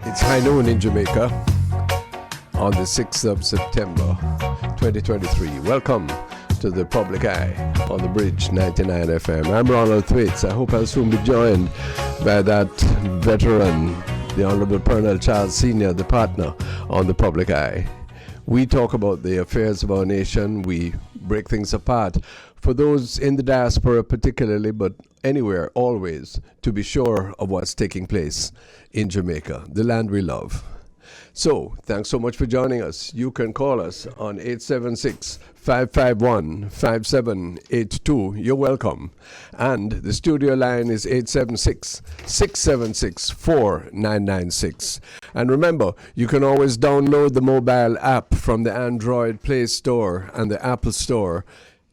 It's high noon in Jamaica on the 6th of September 2023. Welcome to the Public Eye on the Bridge 99 FM. I'm Ronald Thwaites. I hope I'll soon be joined by that veteran, the Honorable Colonel Charles Sr., the partner on the Public Eye. We talk about the affairs of our nation. We break things apart for those in the diaspora particularly, but anywhere, always, to be sure of what's taking place in Jamaica, the land we love. So, thanks so much for joining us. You can call us on 876-551-5782. You're welcome. And the studio line is 876-676-4996. And remember, you can always download the mobile app from the Android Play Store and the Apple Store.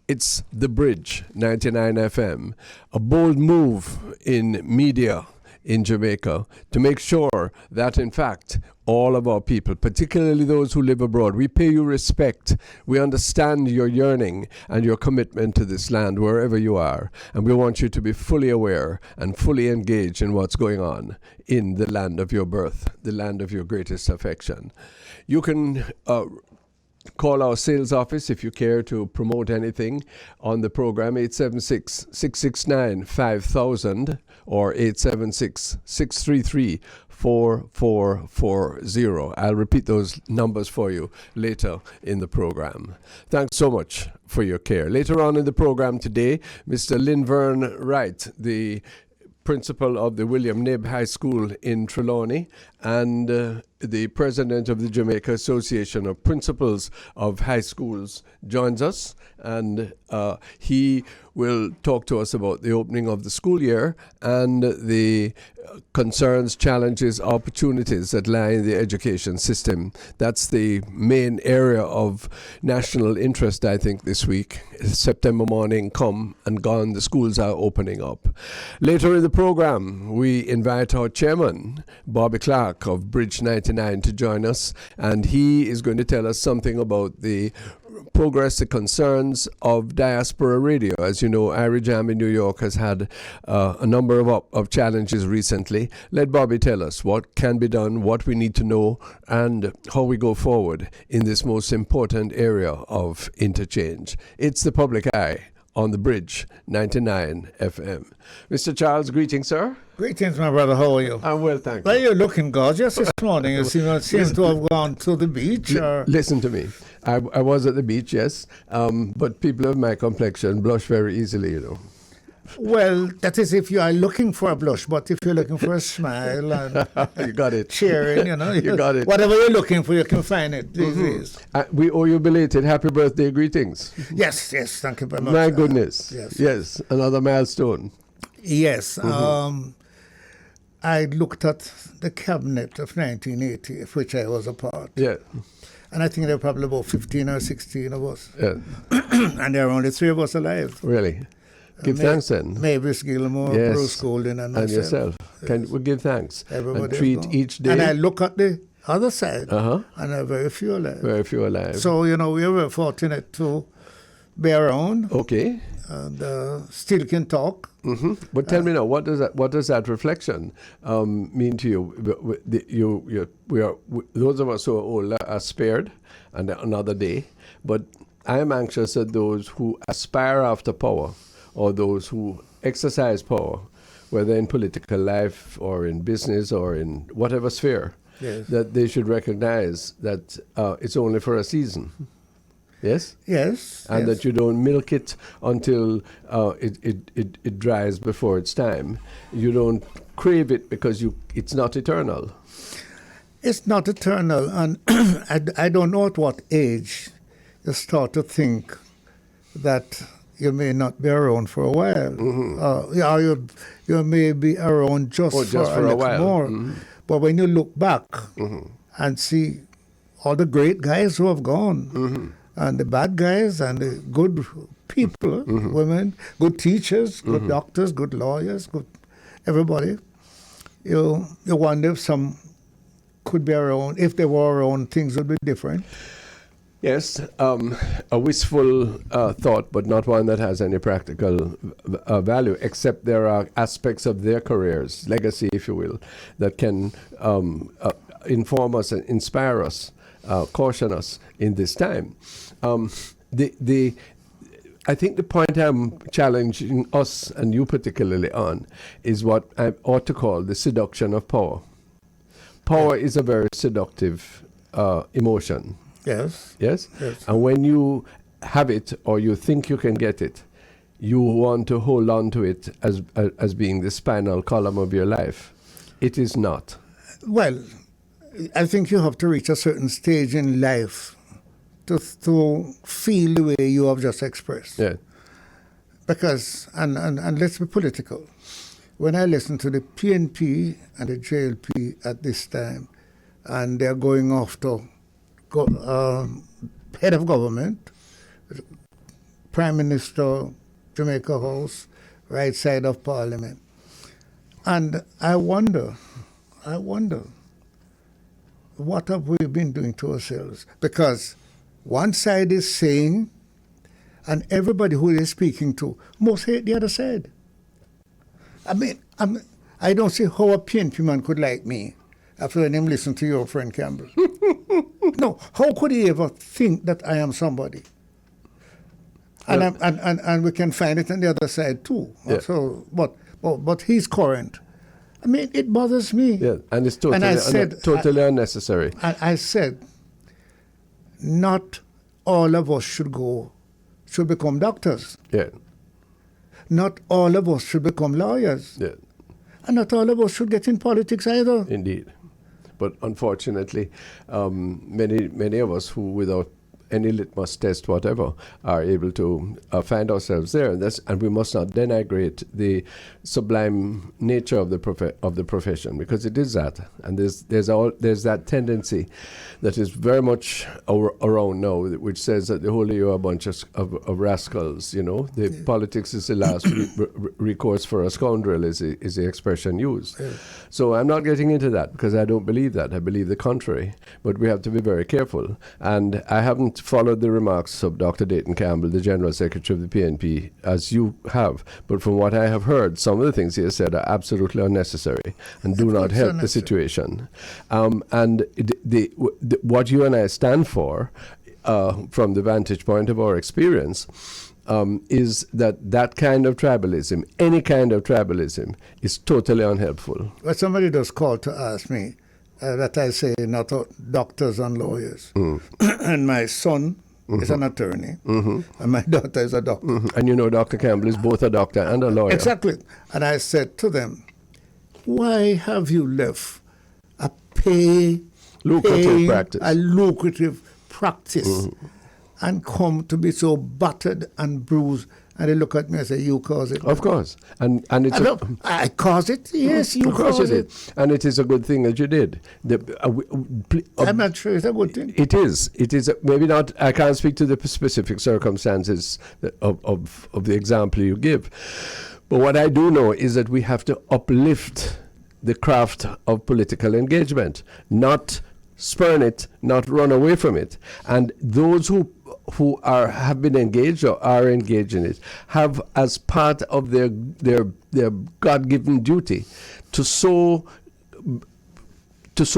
It's The Bridge 99 FM, a bold move in media in Jamaica to make sure that, in fact, all of our people, particularly those who live abroad, we pay you respect. We understand your yearning and your commitment to this land wherever you are. And we want you to be fully aware and fully engaged in what's going on in the land of your birth, the land of your greatest affection. You can call our sales office if you care to promote anything on the program, 876-669-5000 or 876-633-4440. I'll repeat those numbers for you later in the program. Thanks so much for your care. Later on in the program today, Mr. Linvern Wright, the principal of the William Knibb High School in Trelawney, and the president of the Jamaica Association of Principals of High Schools, joins us, and he will talk to us about the opening of the school year and the concerns, challenges, opportunities that lie in the education system. That's the main area of national interest, I think, this week. September morning, come and gone, the schools are opening up. Later in the program, we invite our chairman, Bobby Clarke of Bridge 99, to join us, and he is going to tell us something about the progress, the concerns of diaspora radio. As you know, IrieJam in New York has had a number of challenges recently. Let Bobby tell us what can be done, what we need to know, and how we go forward in this most important area of interchange. It's the Public Eye on the Bridge 99 FM. Mr. Charles, greetings, sir. Greetings, my brother. How are you? I'm well, thank you. Well, you're looking gorgeous this morning. You seem to have gone to the beach. Or... Listen to me. I was at the beach, yes, but people of my complexion blush very easily, you know. Well, that is if you are looking for a blush, but if you're looking for a smile and you got it. Cheering, you got it. Whatever you're looking for, you can find it these days. We owe you belated happy birthday greetings. Yes, thank you very much. My goodness. Yes, another milestone. Yes. I looked at the cabinet of 1980, of which I was a part. Yeah. And I think there were probably about 15 or 16 of us. Yeah. And there are only 3 of us alive. Really? Give thanks then. Mavis Gilmore, yes. Bruce Golden, and myself. And yourself. Yes. Can we give thanks? Everybody and treat each day. And I look at the other side, and there are very few alive. Very few alive. So, we were fortunate to be around. Okay. And still can talk. But tell me now, what does that reflection mean to you? Those of us who are older are spared and another day. But I am anxious that those who aspire after power, or those who exercise power, whether in political life or in business or in whatever sphere, yes, that they should recognize that it's only for a season. Yes? Yes. And that you don't milk it until it dries before its time. You don't crave it because it's not eternal. It's not eternal. And I don't know at what age you start to think that you may not be around for a while. You may be around just for a while more. But when you look back and see all the great guys who have gone, and the bad guys and the good people, women, good teachers, good doctors, good lawyers, good everybody, you wonder if some could be around. If they were around, things would be different. Yes, a wistful thought, but not one that has any practical value, except there are aspects of their careers, legacy, if you will, that can inform us and inspire us, caution us in this time. I think the point I'm challenging us, and you particularly on, is what I ought to call the seduction of power. Power is a very seductive emotion. Yes. Yes? Yes. And when you have it or you think you can get it, you want to hold on to it as being the spinal column of your life. It is not. Well, I think you have to reach a certain stage in life to feel the way you have just expressed. Yeah. Because, and let's be political, when I listen to the PNP and the JLP at this time, and they're going after head of government, Prime Minister, Jamaica House, right side of Parliament. And I wonder, what have we been doing to ourselves? Because one side is saying, and everybody who they're speaking to must hate the other side. I mean, I don't see how a PNP man could like me after letting him listen to your friend Campbell. No, how could he ever think that I am somebody? And and we can find it on the other side too. Yeah. So, but he's current. I mean, it bothers me. Yeah, and it's totally unnecessary. I said, not all of us should become doctors. Yeah. Not all of us should become lawyers. Yeah. And not all of us should get in politics either. Indeed. But unfortunately, many of us who, without any litmus test, whatever, are able to find ourselves there, and we must not denigrate the sublime nature of the profession, because it is that, and there's that tendency that is very much around now, which says that the whole of you are a bunch of rascals. You know, politics is the last recourse for a scoundrel, is the expression used. Yeah. So I'm not getting into that, because I don't believe that. I believe the contrary. But we have to be very careful, and I haven't followed the remarks of Dr. Dayton Campbell, the General Secretary of the PNP, as you have. But from what I have heard, some of the things he has said are absolutely unnecessary and do not help the situation. And what you and I stand for, from the vantage point of our experience, is that kind of tribalism, any kind of tribalism, is totally unhelpful. Well, somebody just called to ask me that I say not doctors and lawyers. And my son is an attorney, and my daughter is a doctor. And you know Dr. Campbell is both a doctor and a lawyer. Exactly. And I said to them, why have you left a lucrative practice and come to be so battered and bruised? And they look at me and say, you caused it. Of course. And it's I caused it? Yes, you caused it. And it is a good thing that you did. I'm not sure it's a good thing. It is. Maybe not. I can't speak to the specific circumstances of the example you give. But what I do know is that we have to uplift the craft of political engagement, not spurn it, not run away from it. And those who have been engaged or are engaged in it have, as part of their God-given duty, to so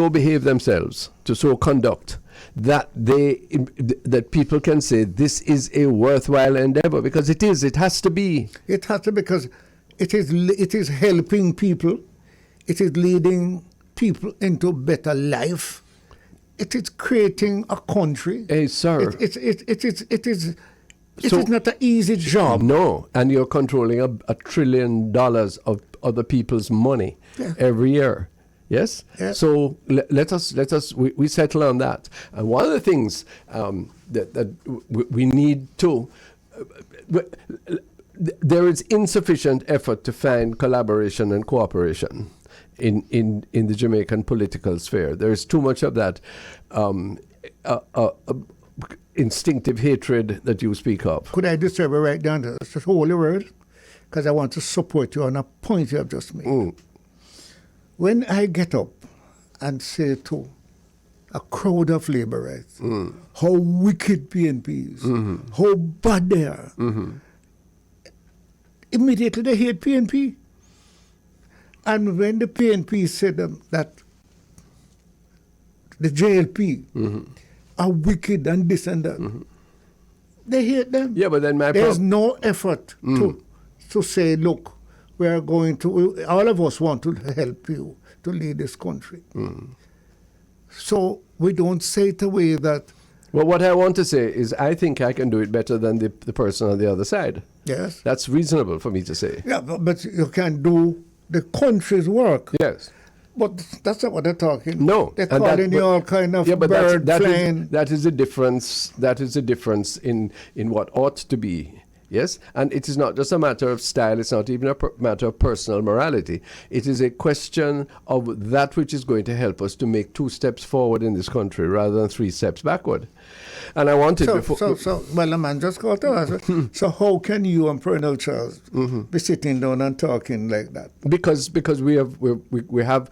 behave themselves, to so conduct that people can say this is a worthwhile endeavor, because it is. It has to be. It has to, because it is helping people. It is leading people into better life. It is creating a country. Hey, sir. It is not an easy job. No, and you're controlling $1 trillion of other people's money every year. Yes? Yeah. So let us we settle on that. And one of the things that we need to, there is insufficient effort to find collaboration and cooperation in the Jamaican political sphere. There is too much of that instinctive hatred that you speak of. Could I disturb you right down to the holy word? Because I want to support you on a point you have just made. When I get up and say to a crowd of laborites, how wicked PNP is, how bad they are. Immediately they hate PNP. And when the PNP said that the JLP are wicked and this and that, they hate them. Yeah, but then there's no effort to say, look, we are going to, all of us want to help you to lead this country. So we don't say it away that. Well, what I want to say is I think I can do it better than the person on the other side. Yes. That's reasonable for me to say. Yeah, but you can do the country's work. Yes. But that's not what they're talking. No. They're calling you all kind of bird flying. That is the difference. That is the difference in what ought to be. Yes, and it is not just a matter of style. It's not even a matter of personal morality. It is a question of that which is going to help us to make 2 steps forward in this country rather than 3 steps backward. And I wanted well, a man just got to ask. So how can you and Colonel Charles be sitting down and talking like that? Because we have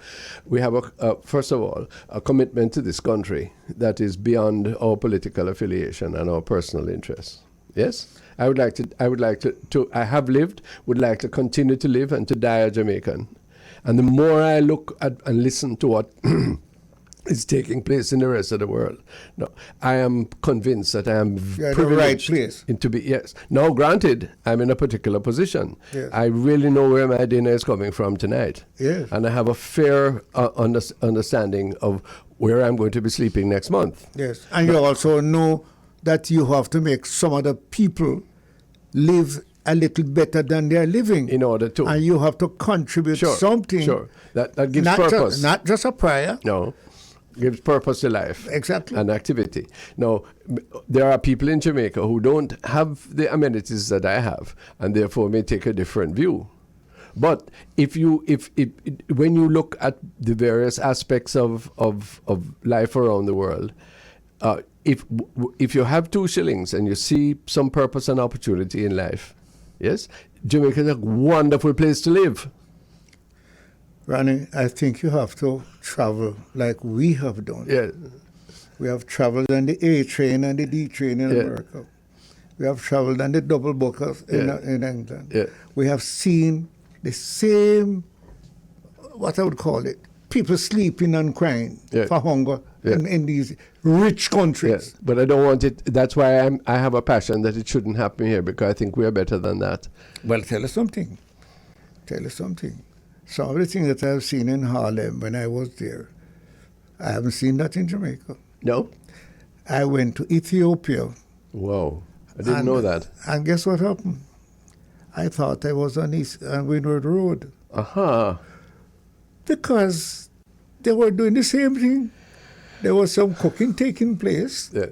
first of all a commitment to this country that is beyond our political affiliation and our personal interests. Yes, I have lived, would like to continue to live and to die a Jamaican. And the more I look at and listen to what is taking place in the rest of the world, no, I am convinced that I am privileged to be. Yes. Now, granted, I'm in a particular position. Yes. I really know where my dinner is coming from tonight. Yes. And I have a fair understanding of where I'm going to be sleeping next month. Yes. And you also know that you have to make some other people live a little better than they're living. In order to. And you have to contribute something. Sure. That gives purpose. Not just a prayer. No. Gives purpose to life. Exactly. And activity. Now, there are people in Jamaica who don't have the amenities that I have and therefore may take a different view. But if when you look at the various aspects of life around the world, if you have 2 shillings and you see some purpose and opportunity in life, yes, Jamaica is a wonderful place to live. Ronnie, I think you have to travel like we have done. Yeah. We have traveled on the A train and the D train in America. We have traveled on the double buckers in England. Yeah. We have seen the same, what I would call it, people sleeping and crying for hunger in these rich countries. Yeah. But I don't want it. That's why I have a passion that it shouldn't happen here, because I think we are better than that. Well, tell us something. Some of the things that I've seen in Harlem when I was there, I haven't seen that in Jamaica. No? I went to Ethiopia. Whoa. I didn't know that. And guess what happened? I thought I was on Windward Road. Aha. Because they were doing the same thing. There was some cooking taking place. Yeah.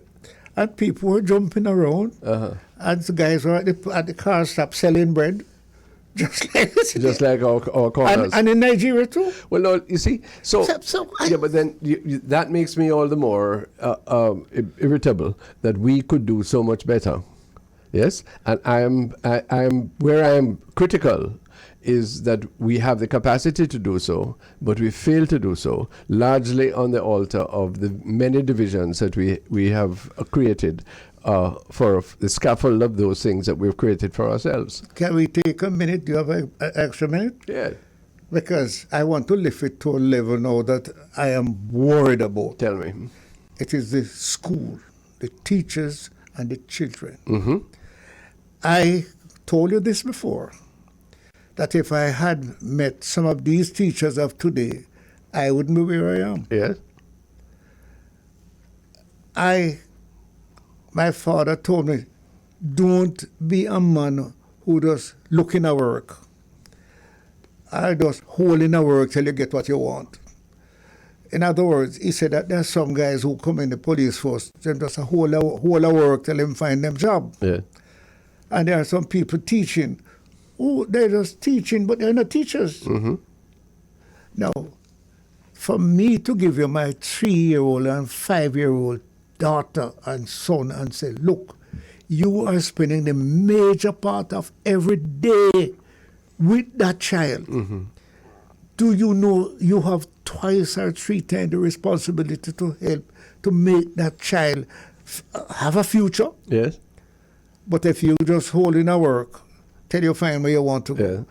And people were jumping around. Uh-huh. And the guys were at the car stop selling bread. Just like our corners. And in Nigeria too. Well, no, you see, but then that makes me all the more irritable that we could do so much better. Yes, and I am where I am critical is that we have the capacity to do so, but we fail to do so, largely on the altar of the many divisions that we have created for the scaffold of those things that we've created for ourselves. Can we take a minute? Do you have an extra minute? Yeah. Because I want to lift it to a level now that I am worried about. Tell me. It is the school, the teachers, and the children. Mm-hmm. I told you this before, that if I had met some of these teachers of today, I wouldn't be where I am. Yes. My father told me, don't be a man who just look in a work. I just hold in a work till you get what you want. In other words, he said that there's some guys who come in the police force, they just hold a work till them find them job. Yeah. And there are some people teaching. Oh, they're just teaching, but they're not teachers. Mm-hmm. Now, for me to give you my 3-year-old and 5-year-old daughter and son and say, look, you are spending the major part of every day with that child. Mm-hmm. do you know you have twice or three times the responsibility to help to make that child have a future? Yes. But if you just hold in a work, tell your family where you want to go.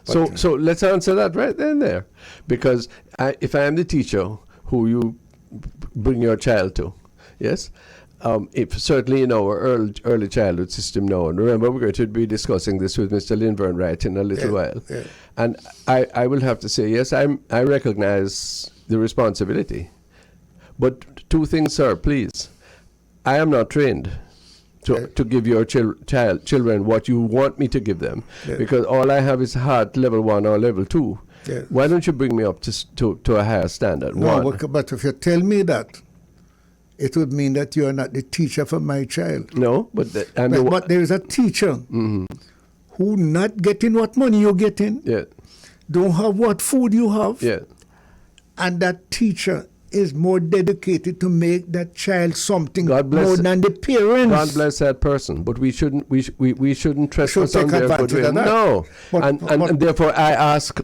Yeah. So let's answer that right then and there. Because if I am the teacher who you bring your child to, yes, if certainly in our early childhood system now, and remember we're going to be discussing this with Mr. Linvern right in a little while, and I will have to say, yes, I recognize the responsibility. But two things, sir, please. I am not trained to give your children what you want me to give them, because all I have is heart level 1 or level 2. Yeah. Why don't you bring me up to a higher standard? No, but if you tell me that, it would mean that you are not the teacher for my child. No, but there is a teacher who not getting what money you're getting, don't have what food you have, and that teacher is more dedicated to make that child something more than the parents. God bless that person, but we shouldn't trespass on their goodwill. No, and therefore I ask.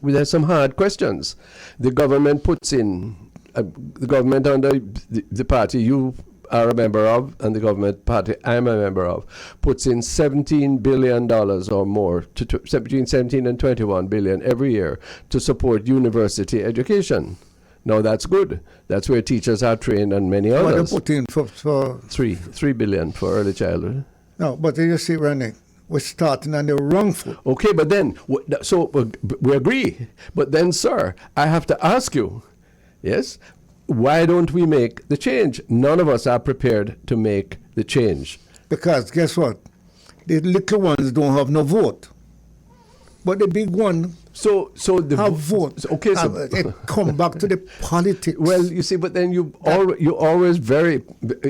There's some hard questions. The government puts in. The government under the party you are a member of, and the government party I'm a member of, puts in $17 billion or more, between 17 and 21 billion every year to support university education. Now that's good. That's where teachers are trained and many others. What they put in for $3 billion for early childhood. No, but you see, Ronnie, we're starting on the wrong foot. Okay, but then, so we agree. But then, sir, I have to ask you, yes, why don't we make the change? None of us are prepared to make the change. Because guess what? The little ones don't have no vote. But the big one have vote. Okay, so it come back to the politics. Well, you see, but then you always very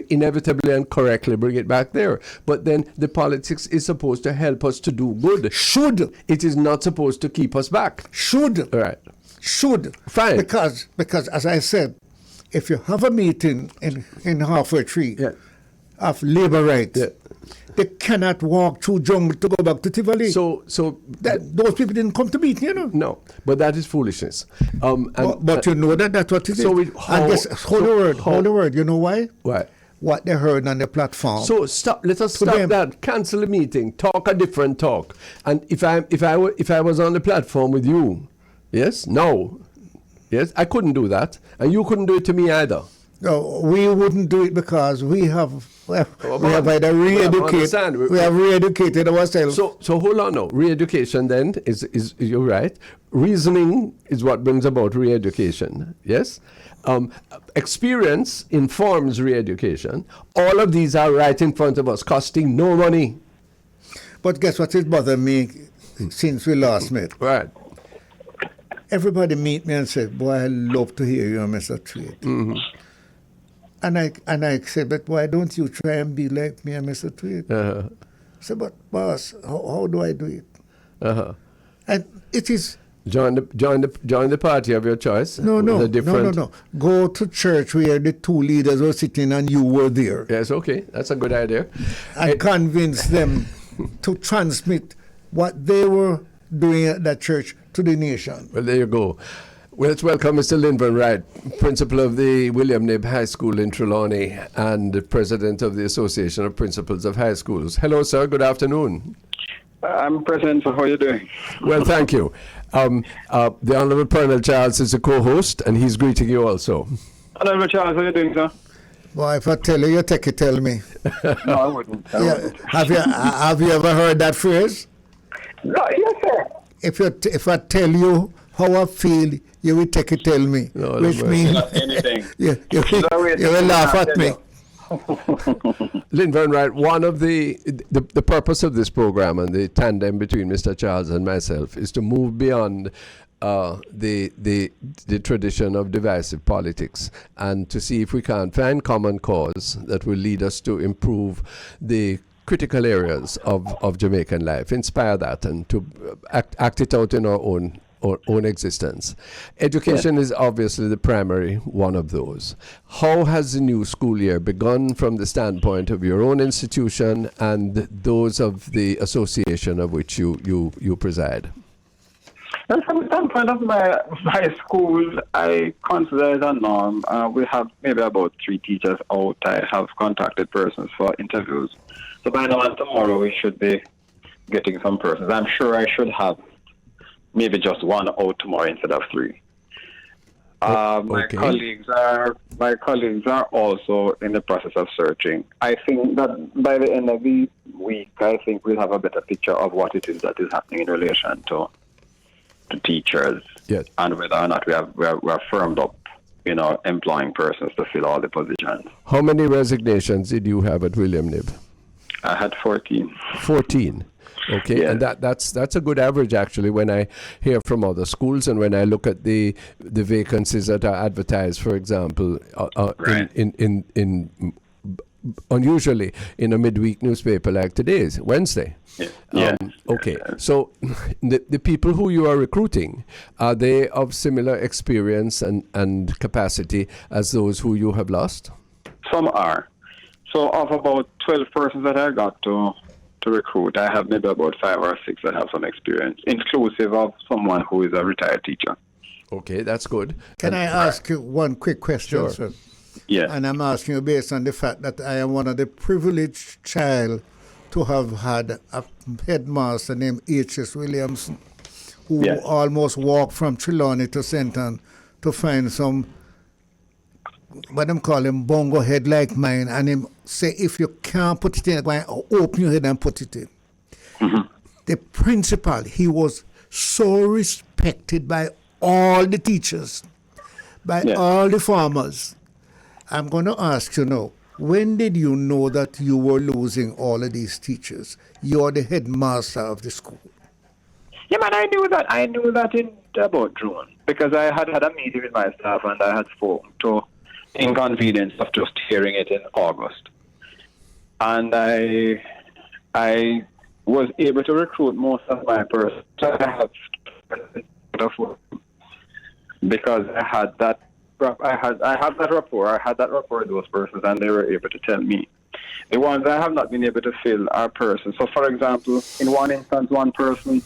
inevitably and correctly bring it back there. But then the politics is supposed to help us to do good. Should. It is not supposed to keep us back. Should. All right. Should. Fine. Because as I said, if you have a meeting in halfway tree of labor rights, they cannot walk through jungle to go back to Tivoli. So those people didn't come to meet, No, but that is foolishness. But you know that's what it is. Hold the word. You know why? Why? What they heard on the platform. So let us stop that. Cancel the meeting. Talk a different talk. And if I was on the platform with you, yes, I couldn't do that, and you couldn't do it to me either. No, we wouldn't do it because we have either re-educated. We have re-educated ourselves. So hold on now. Re-education then is you're right. Reasoning is what brings about re-education. Yes, experience informs re-education. All of these are right in front of us, costing no money. But guess what? It bothered me since we last met. Right. Everybody meet me and say, "Boy, I love to hear you, Mr. Tweed." Mm-hmm. And I said, "But why don't you try and be like me and Mr. Tweed?" Uh-huh. I said, "But boss, how do I do it?" Uh-huh. And it is join the party of your choice. No. Go to church where the two leaders were sitting and you were there. Yes, okay, that's a good idea. And convince them to transmit what they were doing at that church to the nation. Well, there you go. Well, let's welcome Mr. Linvern Wright, principal of the William Knibb High School in Trelawney and the president of the Association of Principals of High Schools. Hello, sir. Good afternoon. I'm President. How are you doing? Well, thank you. The Honourable Colonel Charles is a co-host, and he's greeting you also. Honourable Charles, how are you doing, sir? Well, if I tell you take it, tell me. No, I wouldn't. Have you ever heard that phrase? No, yes, sir. If I tell you how I feel, you will take it, tell me. No, which means anything. you will laugh at me. Linvern Wright, one of the purpose of this program and the tandem between Mr. Charles and myself is to move beyond the tradition of divisive politics and to see if we can find common cause that will lead us to improve the critical areas of Jamaican life, inspire that, and to act it out in our own existence. Education is obviously the primary one of those. How has the new school year begun from the standpoint of your own institution and those of the association of which you preside? Well, from the standpoint of my school, I consider it a norm. We have maybe about 3 teachers out. I have contacted persons for interviews. So by now and tomorrow, we should be getting some persons. I'm sure I should have maybe just 1 out tomorrow instead of 3. My colleagues are also in the process of searching. I think that by the end of the week, I think we'll have a better picture of what it is that is happening in relation to teachers, yes, and whether or not we are firmed up, employing persons to fill all the positions. How many resignations did you have at William Nib? I had 14. 14. Okay, Yes. and that's a good average actually. When I hear from other schools and when I look at the vacancies that are advertised, for example, Right. in unusually in a midweek newspaper like today's Wednesday. Yeah. Okay, so the people who you are recruiting, are they of similar experience and capacity as those who you have lost? Some are. So of about 12 persons that I got to recruit, I have maybe about 5 or 6 that have some experience, inclusive of someone who is a retired teacher. Okay, that's good. Can I ask you one quick question, Sure. sir? Yes. And I'm asking you based on the fact that I am one of the privileged child to have had a headmaster named H.S. Williamson, who Yes. almost walked from Trelawney to Senton to find some, what them call him, bongo head like mine, and him say, if you can't put it in, go and open your head and put it in. The principal, he was so respected by all the teachers, by Yeah. all the farmers. I'm going to ask you now, when did you know that you were losing all of these teachers? You're the headmaster of the school. Yeah, man, I knew that. I knew that in about June, because I had a meeting with my staff and I had spoken to inconvenience of just hearing it in August. And I was able to recruit most of my persons. I have because I had that rapport. I had that rapport with those persons, and they were able to tell me. The ones I have not been able to fill are persons. So, for example, in one instance, one person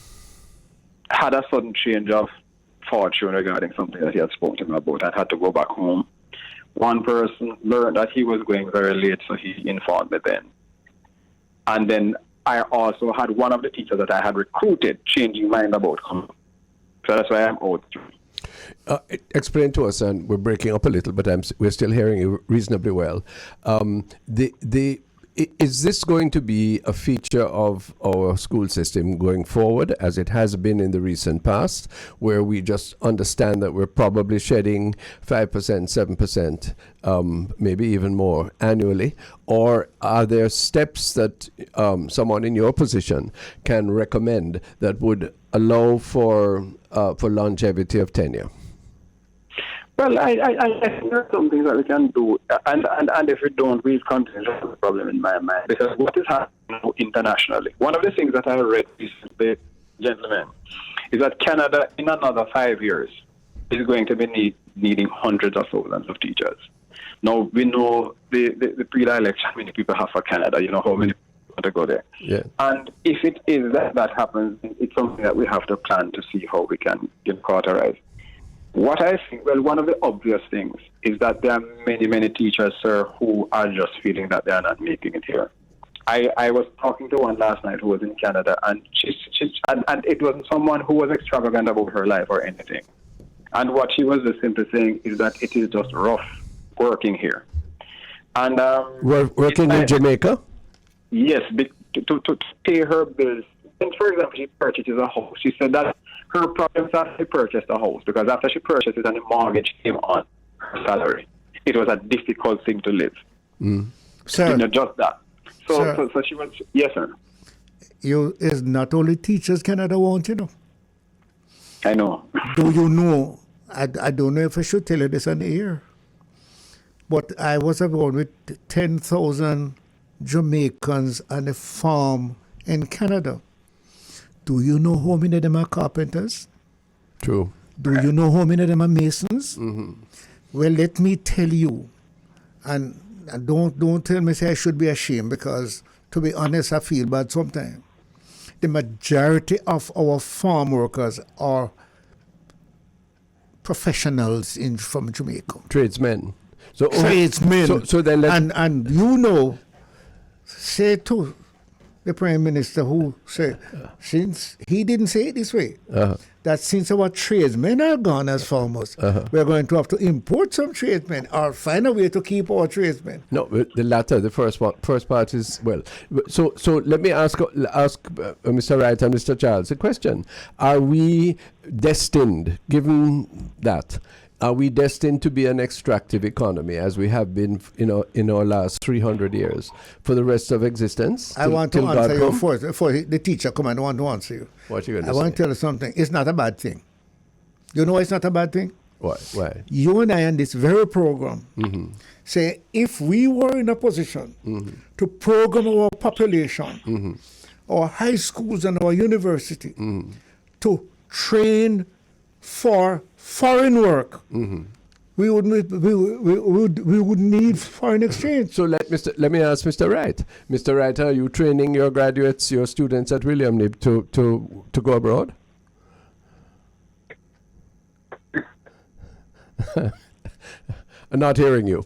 had a sudden change of fortune regarding something that he had spoken to me about and had to go back home. One person learned that he was going very late, so he informed me then. And then I also had one of the teachers that I had recruited changing mind about coming. So that's why I'm out. Explain to us, and we're breaking up a little, but we're still hearing you reasonably well. Is this going to be a feature of our school system going forward, as it has been in the recent past, where we just understand that we're probably shedding 5%, 7%, maybe even more annually? Or are there steps that someone in your position can recommend that would allow for longevity of tenure? Well, I think there's some things that we can do, and if we don't, we'll continue to have a problem in my mind, because what is happening internationally, one of the things that I read recently, gentlemen, is that Canada, in another 5 years, is going to be needing hundreds of thousands of teachers. Now, we know the pre-election many people have for Canada, how many people want to go there. Yeah. And if it is that happens, it's something that we have to plan to see how we can cauterize. What I think, one of the obvious things is that there are many, many teachers, sir, who are just feeling that they are not making it here. I was talking to one last night who was in Canada, and and it wasn't someone who was extravagant about her life or anything. And what she was just simply saying is that it is just rough working here. And Working in Jamaica? Yes, to pay her bills. And for example, she purchases a house. She said that her problem is after she purchased a house, because after she purchased it and the mortgage came on her salary, it was a difficult thing to live. Sir, Just that. So she was, yes, sir. It's not only teachers Canada want, I know. Do you know, I don't know if I should tell you this on the air, but I was around with 10,000 Jamaicans on a farm in Canada. Do you know how many of them are carpenters? True. Do you know how many of them are masons? Mm-hmm. Well, let me tell you, and don't tell me say I should be ashamed, because to be honest, I feel bad sometimes. The majority of our farm workers are professionals from Jamaica. Tradesmen. So Tradesmen. So then and say to the Prime Minister who said, since he didn't say it this way, that since our tradesmen are gone as farmers, we're going to have to import some tradesmen or find a way to keep our tradesmen. No, the latter, the first part is, well, so let me ask Mr. Wright and Mr. Charles a question. Are we destined, given that, are we destined to be an extractive economy as we have been in our last 300 years for the rest of existence? I want to answer you first before the teacher come and want to answer you. What you going to say? I want to tell you something. It's not a bad thing. You know why it's not a bad thing? Why? You and I in this very program say if we were in a position to program our population, our high schools and our university to train for foreign work, we would need foreign exchange. So let me ask Mr. Wright. Mr. Wright, are you training your graduates, your students at William Nib to go abroad? I'm not hearing you.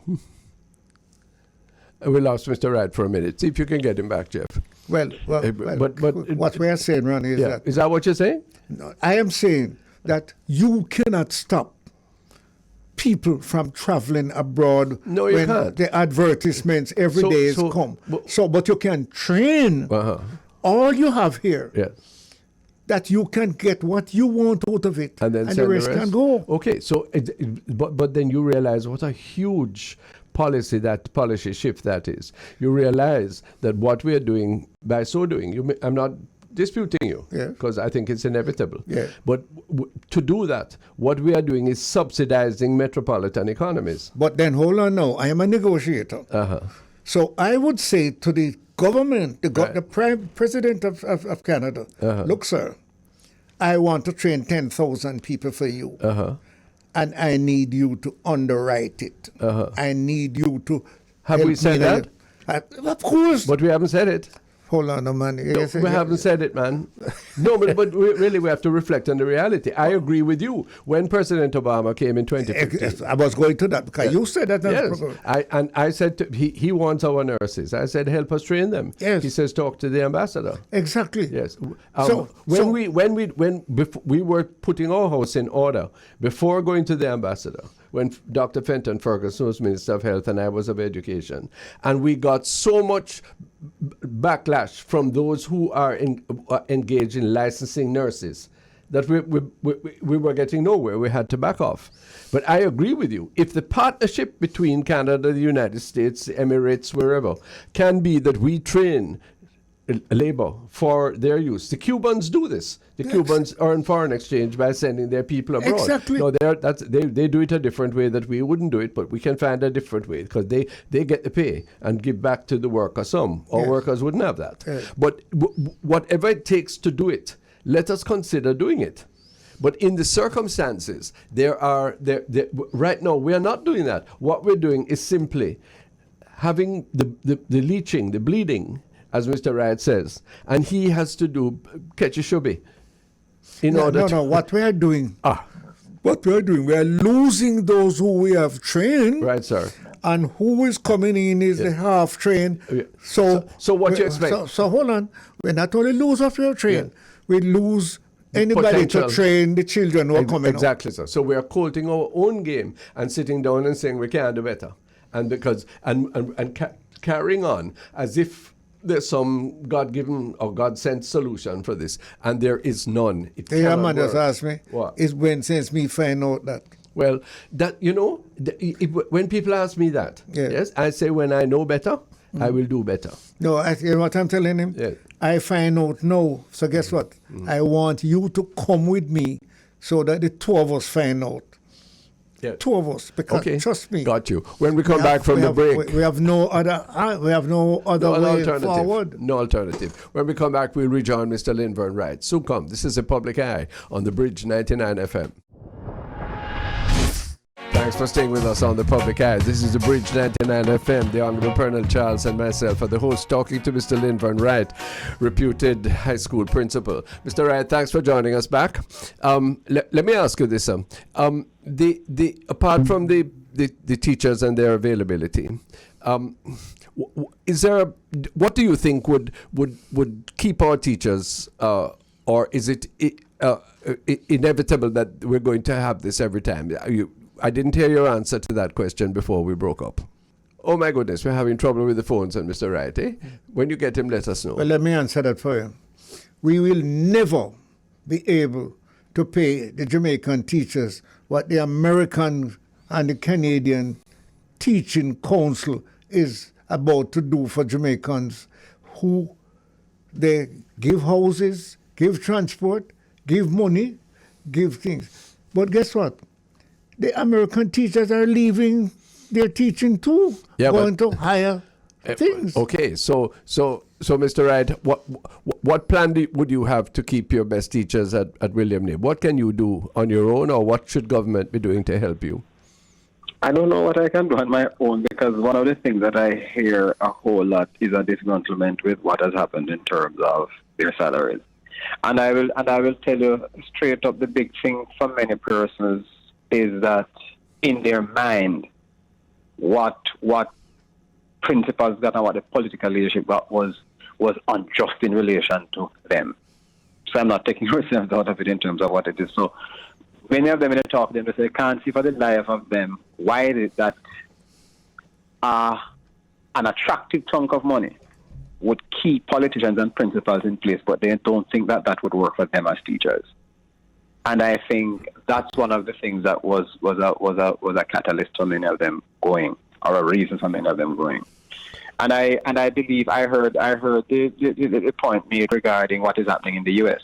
We lost Mr. Wright for a minute. See if you can get him back, Jeff. But what we are saying, Ronnie, is that... Is that what you're saying? No, I am saying that you cannot stop people from traveling abroad. No, you can't. The advertisements every day come. But you can train. All you have here, that you can get what you want out of it, and the rest can go. Okay, so but then you realize what a huge policy shift that is. You realize that what we are doing by so doing, I'm not disputing you, because I think it's inevitable. But to do that, what we are doing is subsidizing metropolitan economies. But then hold on now, I am a negotiator. So I would say to the government, the Prime President of Canada, look, sir, I want to train 10,000 people for you. And I need you to underwrite it. I need you to... Have we said that? Of course. But we haven't said it. Hold on, man. No, we haven't said it, man. No, but we have to reflect on the reality. I agree with you. When President Obama came in 2015... I was going to that because you said that. Yes, I said he wants our nurses. I said, help us train them. Yes. He says, talk to the ambassador. Exactly. Yes. When we were putting our house in order, before going to the ambassador, when Dr. Fenton Ferguson was Minister of Health and I was of Education, and we got so much backlash from those who are engaged in licensing nurses that we were getting nowhere. We had to back off. But I agree with you. If the partnership between Canada, the United States, the Emirates, wherever, can be that we train labor for their use. The Cubans do this. The Cubans earn foreign exchange by sending their people abroad. Exactly. No, they do it a different way that we wouldn't do it, but we can find a different way because they get the pay and give back to the worker some. Our workers wouldn't have that. But whatever it takes to do it, let us consider doing it. But in the circumstances, right now, we are not doing that. What we're doing is simply having the leaching, the bleeding, as Mr. Wright says, and he has to do catch a shubby. What we are doing, we are losing those who we have trained. Right, sir. And who is coming in is the half trained. So what you expect? So hold on, we not only lose what we have trained, we lose anybody to train the children who are coming up. Exactly, sir. So we are quoting our own game and sitting down and saying we can't do better, and carrying on as if there's some God-given or God-sent solution for this, and there is none. It cannot man work. just asked me, what? It's when since me find out that. Well, that when people ask me that, yes, I say when I know better, I will do better. No, you know what I'm telling him? Yes. I find out now. So guess what? I want you to come with me so that the two of us find out. Yeah. Two of us, because trust me. Got you. When we come back from the break, we have no other way forward. No alternative. When we come back, we'll rejoin Mr. Linvern Wright. So come. This is a Public Eye on the Bridge 99 FM. Thanks for staying with us on the Public Eye. This is the Bridge 99 FM. The Honorable Pernell Charles and myself are the hosts talking to Mr. Linvern Wright, reputed high school principal. Mr. Wright, thanks for joining us back. Let me ask you this. Apart from the teachers and their availability, what do you think would keep our teachers, or is it inevitable that we're going to have this every time? I didn't hear your answer to that question before we broke up. Oh my goodness, we're having trouble with the phones on Mr. Wright, eh? When you get him, let us know. Well, let me answer that for you. We will never be able to pay the Jamaican teachers what the American and the Canadian Teaching Council is about to do for Jamaicans, who they give houses, give transport, give money, give things. But guess what? The American teachers are leaving their teaching too, going to higher things. Okay, so Mr. Wright, what plan would you have to keep your best teachers at William Knibb? What can you do on your own, or what should government be doing to help you? I don't know what I can do on my own, because one of the things that I hear a whole lot is a disgruntlement with what has happened in terms of their salaries. And I will tell you straight up, the big thing for many persons is that in their mind, what principals got and what the political leadership got was unjust in relation to them. So I'm not taking myself out of it in terms of what it is. So many of them, when I talk to them, they say, can't see for the life of them why it is that an attractive chunk of money would keep politicians and principals in place, but they don't think that would work for them as teachers. And I think that's one of the things that was a catalyst for many of them going, or a reason for many of them going. And I believe I heard the point made regarding what is happening in the U.S.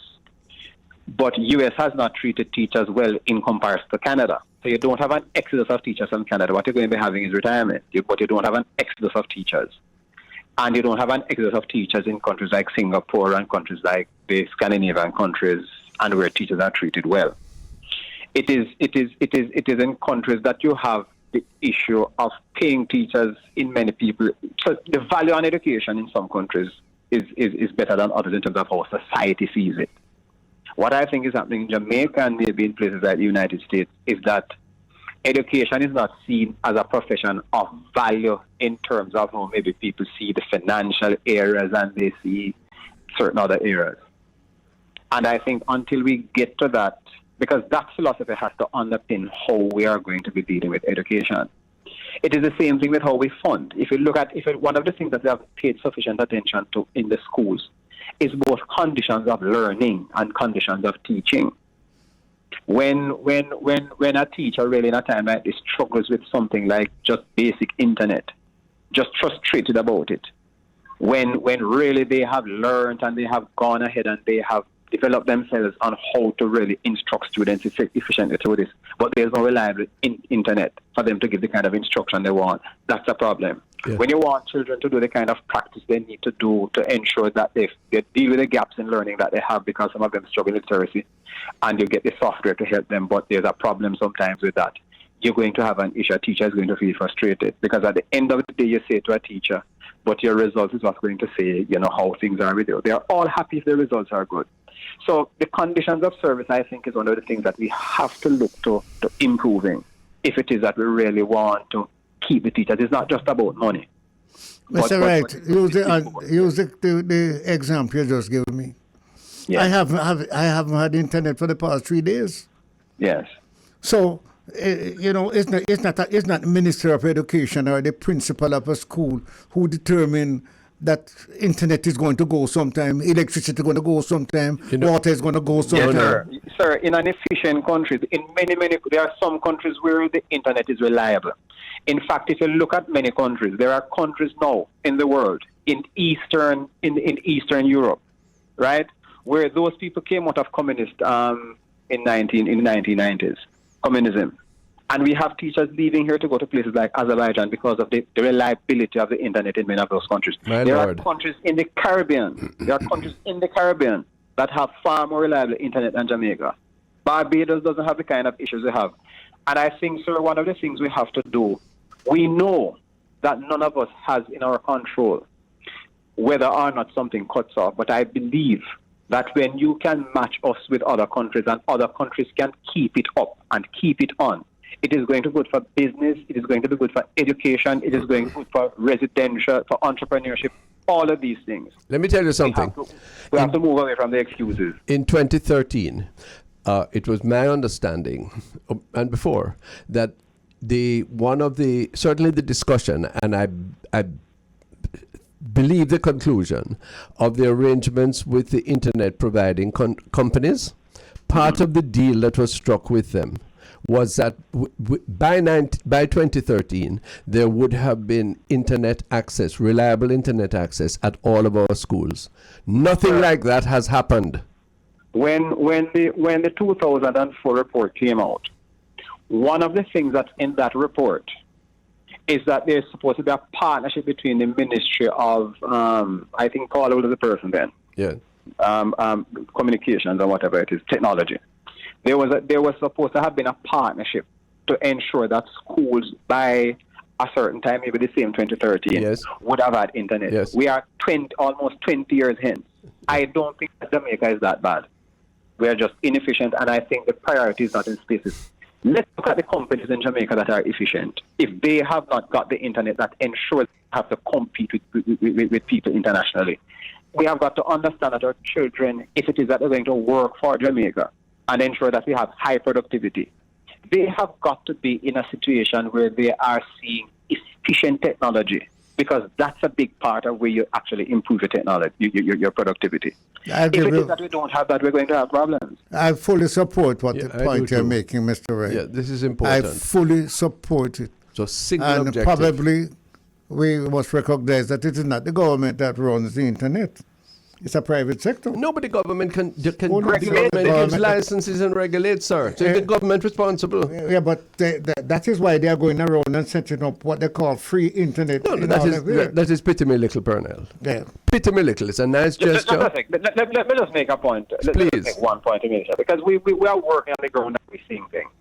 But U.S. has not treated teachers well in comparison to Canada. So you don't have an exodus of teachers from Canada. What you're going to be having is retirement. But you don't have an exodus of teachers. And you don't have an exodus of teachers in countries like Singapore and countries like the Scandinavian countries, and where teachers are treated well. It is in countries that you have the issue of paying teachers in many people. So the value on education in some countries is better than others in terms of how society sees it. What I think is happening in Jamaica and maybe in places like the United States is that education is not seen as a profession of value in terms of how maybe people see the financial areas and they see certain other areas. And I think until we get to that, because that philosophy has to underpin how we are going to be dealing with education. It is the same thing with how we fund. If you look at, one of the things that we have paid sufficient attention to in the schools is both conditions of learning and conditions of teaching. When a teacher really in a time like this struggles with something like just basic internet, just frustrated about it, when really they have learned and they have gone ahead and they have developed themselves on how to really instruct students efficiently through this, but there's no reliable internet for them to give the kind of instruction they want, that's a problem. Yeah. When you want children to do the kind of practice they need to do to ensure that they deal with the gaps in learning that they have, because some of them struggle with literacy, and you get the software to help them, but there's a problem sometimes with that, you're going to have an issue. A teacher is going to feel frustrated, because at the end of the day you say to a teacher, but your results is what's going to say, how things are with you. They are all happy if the results are good. So the conditions of service, I think, is one of the things that we have to look to improving if it is that we really want to keep the teachers. It's not just about money. Mr. Wright, use the example you just gave me. Yes. I haven't had internet for the past 3 days. Yes. So, it's not the Minister of Education or the principal of a school who determine that internet is going to go sometime, electricity is going to go sometime, water is going to go sometime. Yes, sir. In an efficient country, in many, there are some countries where the internet is reliable. In fact, if you look at many countries, there are countries now in the world, in Eastern Europe, right, where those people came out of communist in the 1990s, communism. And we have teachers leaving here to go to places like Azerbaijan because of the reliability of the internet in many of those countries. There are countries in the Caribbean. That have far more reliable internet than Jamaica. Barbados doesn't have the kind of issues they have. And I think, sir, one of the things we have to do, we know that none of us has in our control whether or not something cuts off, but I believe that when you can match us with other countries and other countries can keep it up and keep it on, it is going to be good for business, it is going to be good for education, it is going to be good for residential, for entrepreneurship, all of these things. Let me tell you something. We have to move away from the excuses. In 2013, it was my understanding, and before, that certainly the discussion, and I believe the conclusion of the arrangements with the internet providing companies, part of the deal that was struck with them was that by 2013 there would have been internet access, reliable internet access at all of our schools. Nothing like that has happened. When the 2004 report came out, one of the things that's in that report is that there's supposed to be a partnership between the Ministry of, I think, call out of the person then. Yeah. Communications or whatever it is, technology. There was supposed to have been a partnership to ensure that schools by a certain time, maybe the same 2013, yes, would have had internet. Yes. We are almost 20 years hence. I don't think that Jamaica is that bad. We are just inefficient, and I think the priority is not in spaces. Let's look at the companies in Jamaica that are efficient. If they have not got the internet that ensures they have to compete with people internationally, we have got to understand that our children, if it is that they're going to work for Jamaica and ensure that we have high productivity, they have got to be in a situation where they are seeing efficient technology, because that's a big part of where you actually improve your technology, your productivity. If it is that we don't have that, we're going to have problems. I fully support the point you're making, Mr. Wright. Yeah, this is important. I fully support it. So single and objective. Probably we must recognize that it is not the government that runs the internet. It's a private sector. No, but the government can regulate. The government gives licenses and regulates, sir. So the government responsible. Yeah, but that is why they are going around and setting up what they call free internet. No, that is pity me little, Pernell. Yeah. Pity me little. It's a nice gesture. Let me just make a point. Please. Let me make one point, because we are working on the ground and we're seeing things.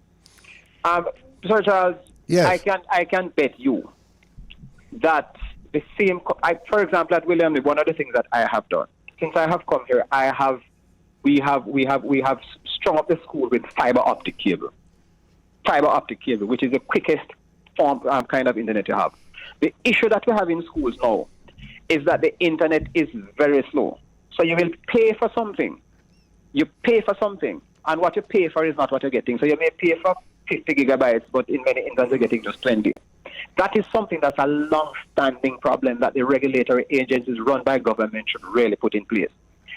Sir Charles, yes. I can bet you that the same. For example, at William, one of the things that I have done since I have come here, we have strung up the school with fiber optic cable, which is the quickest form kind of internet you have. The issue that we have in schools now is that the internet is very slow. So you will pay for something. You pay for something, and what you pay for is not what you're getting. So you may pay for 50 gigabytes, but in many instances you're getting just 20. That is something that's a long-standing problem that the regulatory agencies run by government should really put in place.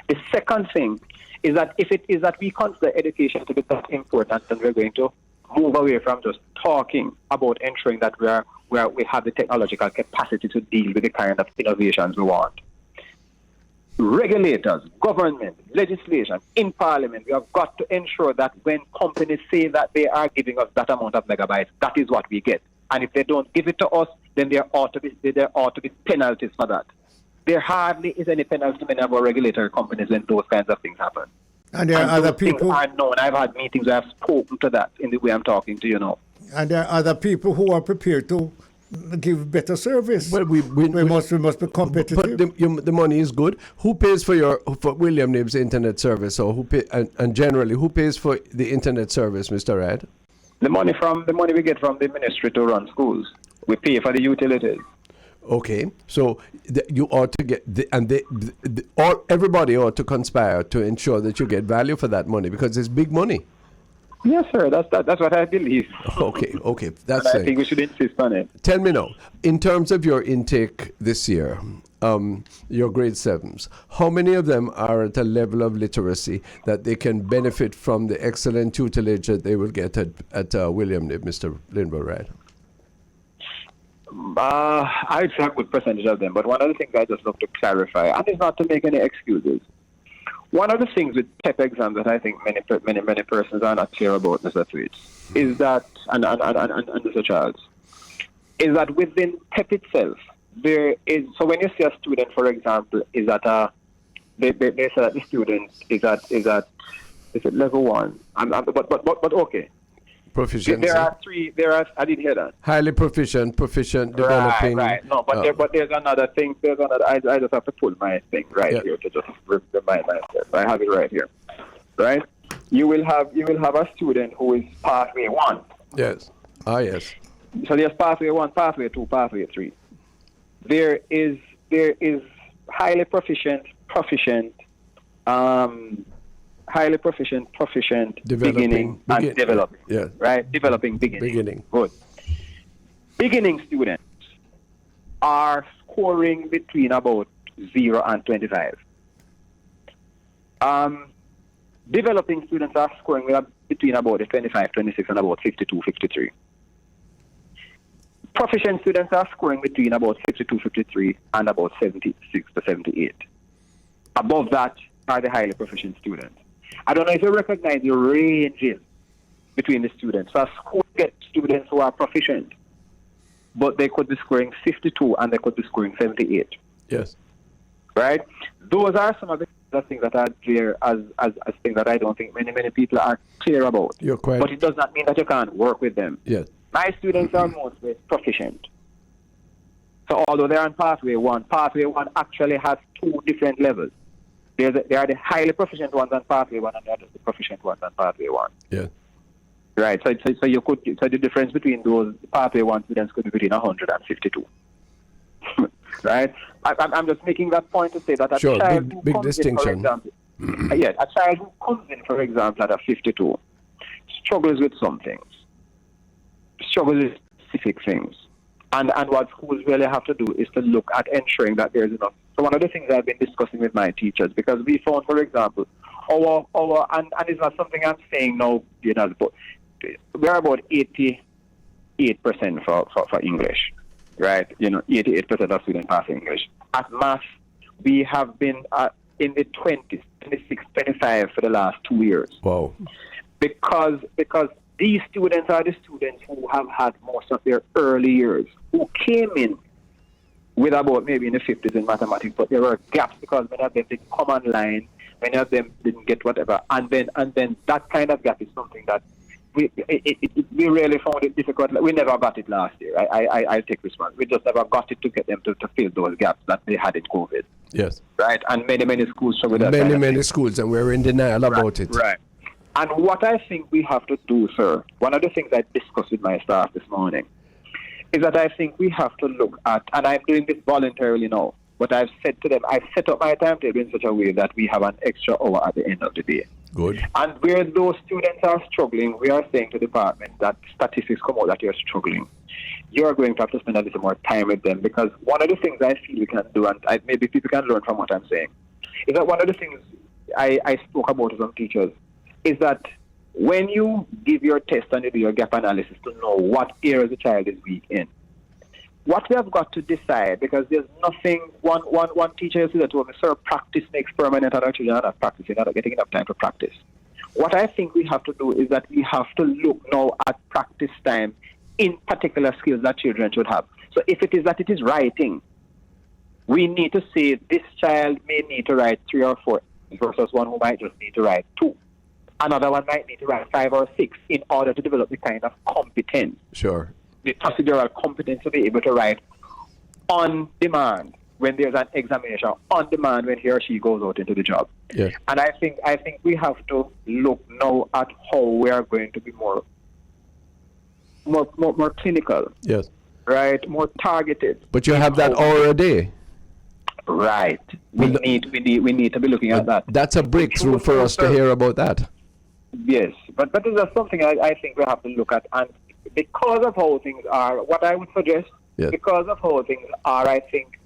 The second thing is that if it is that we consider education to be that important, then we're going to move away from just talking about ensuring that we have the technological capacity to deal with the kind of innovations we want. Regulators, government, legislation, in parliament, we have got to ensure that when companies say that they are giving us that amount of megabytes, that is what we get. And if they don't give it to us, then there ought to be penalties for that. There hardly is any penalty to many of our regulatory companies when those kinds of things happen. And there are other people. I know, and I've had meetings where I've spoken to that in the way I'm talking to you now. And there are other people who are prepared to give better service. Well, we must be competitive. But the money is good. Who pays for William Nib's internet service, or and generally who pays for the internet service, Mr. Wright? The money we get from the ministry to run schools. We pay for the utilities. Okay, so you ought to get, everybody ought to conspire to ensure that you get value for that money, because it's big money. Yes, sir. That's what I believe. Okay. I think we should insist on it. Tell me now, in terms of your intake this year, your grade 7s, how many of them are at a level of literacy that they can benefit from the excellent tutelage that they will get at William Nib, Mr. Linville Wright? I'd say a good percentage of them, but one of the things I just love to clarify, and it's not to make any excuses. One of the things with TEP exams that I think many persons are not clear about, Mr. Tweets, is that, and Mr. Charles, is that within TEP itself, there is, so when you see a student, for example, is at they say that the student is at level 1, but okay. Proficiency. There are three. I didn't hear that. Highly proficient, developing. Right. No, but there's another thing. There's another. I just have to pull my thing here to just remind myself. I have it right here. Right. You will have a student who is pathway 1. Yes. Yes. So there's pathway 1, pathway 2, pathway 3. There is highly proficient, beginning and developing. Yeah. Right? Developing, beginning. Good. Beginning students are scoring between about 0 and 25. Developing students are scoring between about 25, 26 and about 52, 53. Proficient students are scoring between about 52, 53 and about 76 to 78. Above that are the highly proficient students. I don't know if you recognize the ranges between the students. So school get students who are proficient, but they could be scoring 52 and they could be scoring 78. Yes. Right? Those are some of the things that are there as things that I don't think many people are clear about. You're quite. But it does not mean that you can't work with them. Yes. My students are mostly proficient. So although they're on pathway 1 actually has 2 different levels. There are the highly proficient ones on pathway 1 and there are the proficient ones on pathway 1. Yeah. Right. So the difference between those pathway 1 students could be between 152. Right? I'm just making that point to say that a child who big comes distinction. in, for example, a child who comes in, for example, at a 52, struggles with some things, struggles with specific things. And what schools really have to do is to look at ensuring that there's enough. So one of the things I've been discussing with my teachers, because we found, for example, and it's not something I'm saying now, but we're about 88% for English. Right, 88% of students pass English. At maths, we have been in the 20s, 26, 25 for the last 2 years. Wow. Because these students are the students who have had most of their early years, who came in with about maybe in the 50s in mathematics, but there were gaps because many of them didn't come online, many of them didn't get whatever, and then that kind of gap is something that we really found it difficult. We never got it last year. I take response. We just never got it to get them to fill those gaps that they had in COVID. Yes. Right. And many schools struggle with that. Many schools, and we're in denial about it. Right. And what I think we have to do, sir, one of the things I discussed with my staff this morning, is that I think we have to look at, and I'm doing this voluntarily now, but I've said to them, I've set up my timetable in such a way that we have an extra hour at the end of the day. Good. And where those students are struggling, we are saying to the department that statistics come out that you're struggling. You're going to have to spend a little more time with them, because one of the things I feel we can do, and maybe people can learn from what I'm saying, is that one of the things I spoke about to some teachers is that when you give your test and you do your gap analysis to know what areas the child is weak in, what we have got to decide, because there's nothing, one teacher yesterday told me, sir, practice makes permanent, and our children are not practicing, not getting enough time to practice. What I think we have to do is that we have to look now at practice time in particular skills that children should have. So if it is that it is writing, we need to say this child may need to write 3 or 4 versus one who might just need to write 2. Another one might need to write 5 or 6 in order to develop the kind of competence. Sure. The procedural competence to be able to write on demand when there's an examination, on demand when he or she goes out into the job. Yes. And I think we have to look now at how we are going to be more clinical. Yes. Right? More targeted. But you have that hour a day. Right. We need to be looking at that. That's a breakthrough for us to hear about that. Yes. But this is something I think we have to look at. And because of how things are, what I would suggest, because of how things are, I think,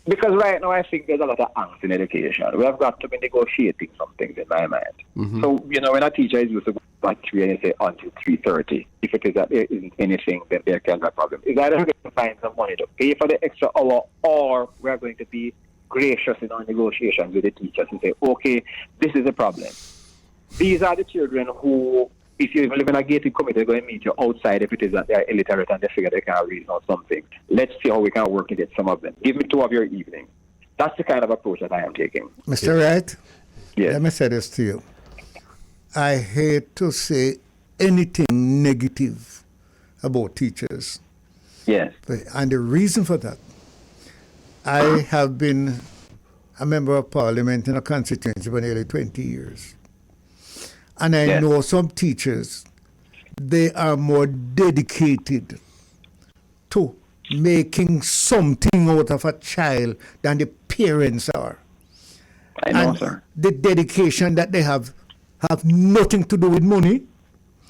because right now I think there's a lot of angst in education. We have got to be negotiating some things in my mind. Mm-hmm. So, when a teacher is used to go at 3 and you say until 3:30, if it is that there isn't anything, then there can be a problem. Is either going to find some money to pay for the extra hour, or we are going to be gracious in our negotiations with the teachers and say, okay, this is a problem. These are the children who, if you live in a gated community, they're going to meet you outside if it is that they're illiterate and they figure they can't read or something. Let's see how we can work to get some of them. Give me 2 of your evenings. That's the kind of approach that I am taking. Mr. Wright, yes. Let me say this to you. I hate to say anything negative about teachers. Yes. And the reason for that, I have been a member of parliament in a constituency for nearly 20 years. And I know some teachers, they are more dedicated to making something out of a child than the parents are. I know, and sir. The dedication that they have nothing to do with money.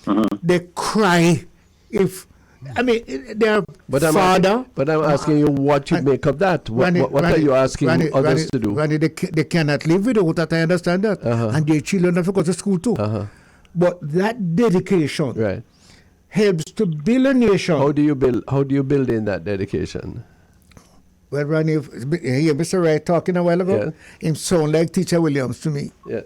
Mm-hmm. They cry if, I mean, their father. But I'm asking you what you make of that. What are you asking others to do? They cannot live without that, I understand that. And their children have to go to school too. But that dedication helps to build a nation. How do you build in that dedication? Well, Ronnie, hear Mr. Wright talking a while ago, him sound like Teacher Williams to me. Yeah.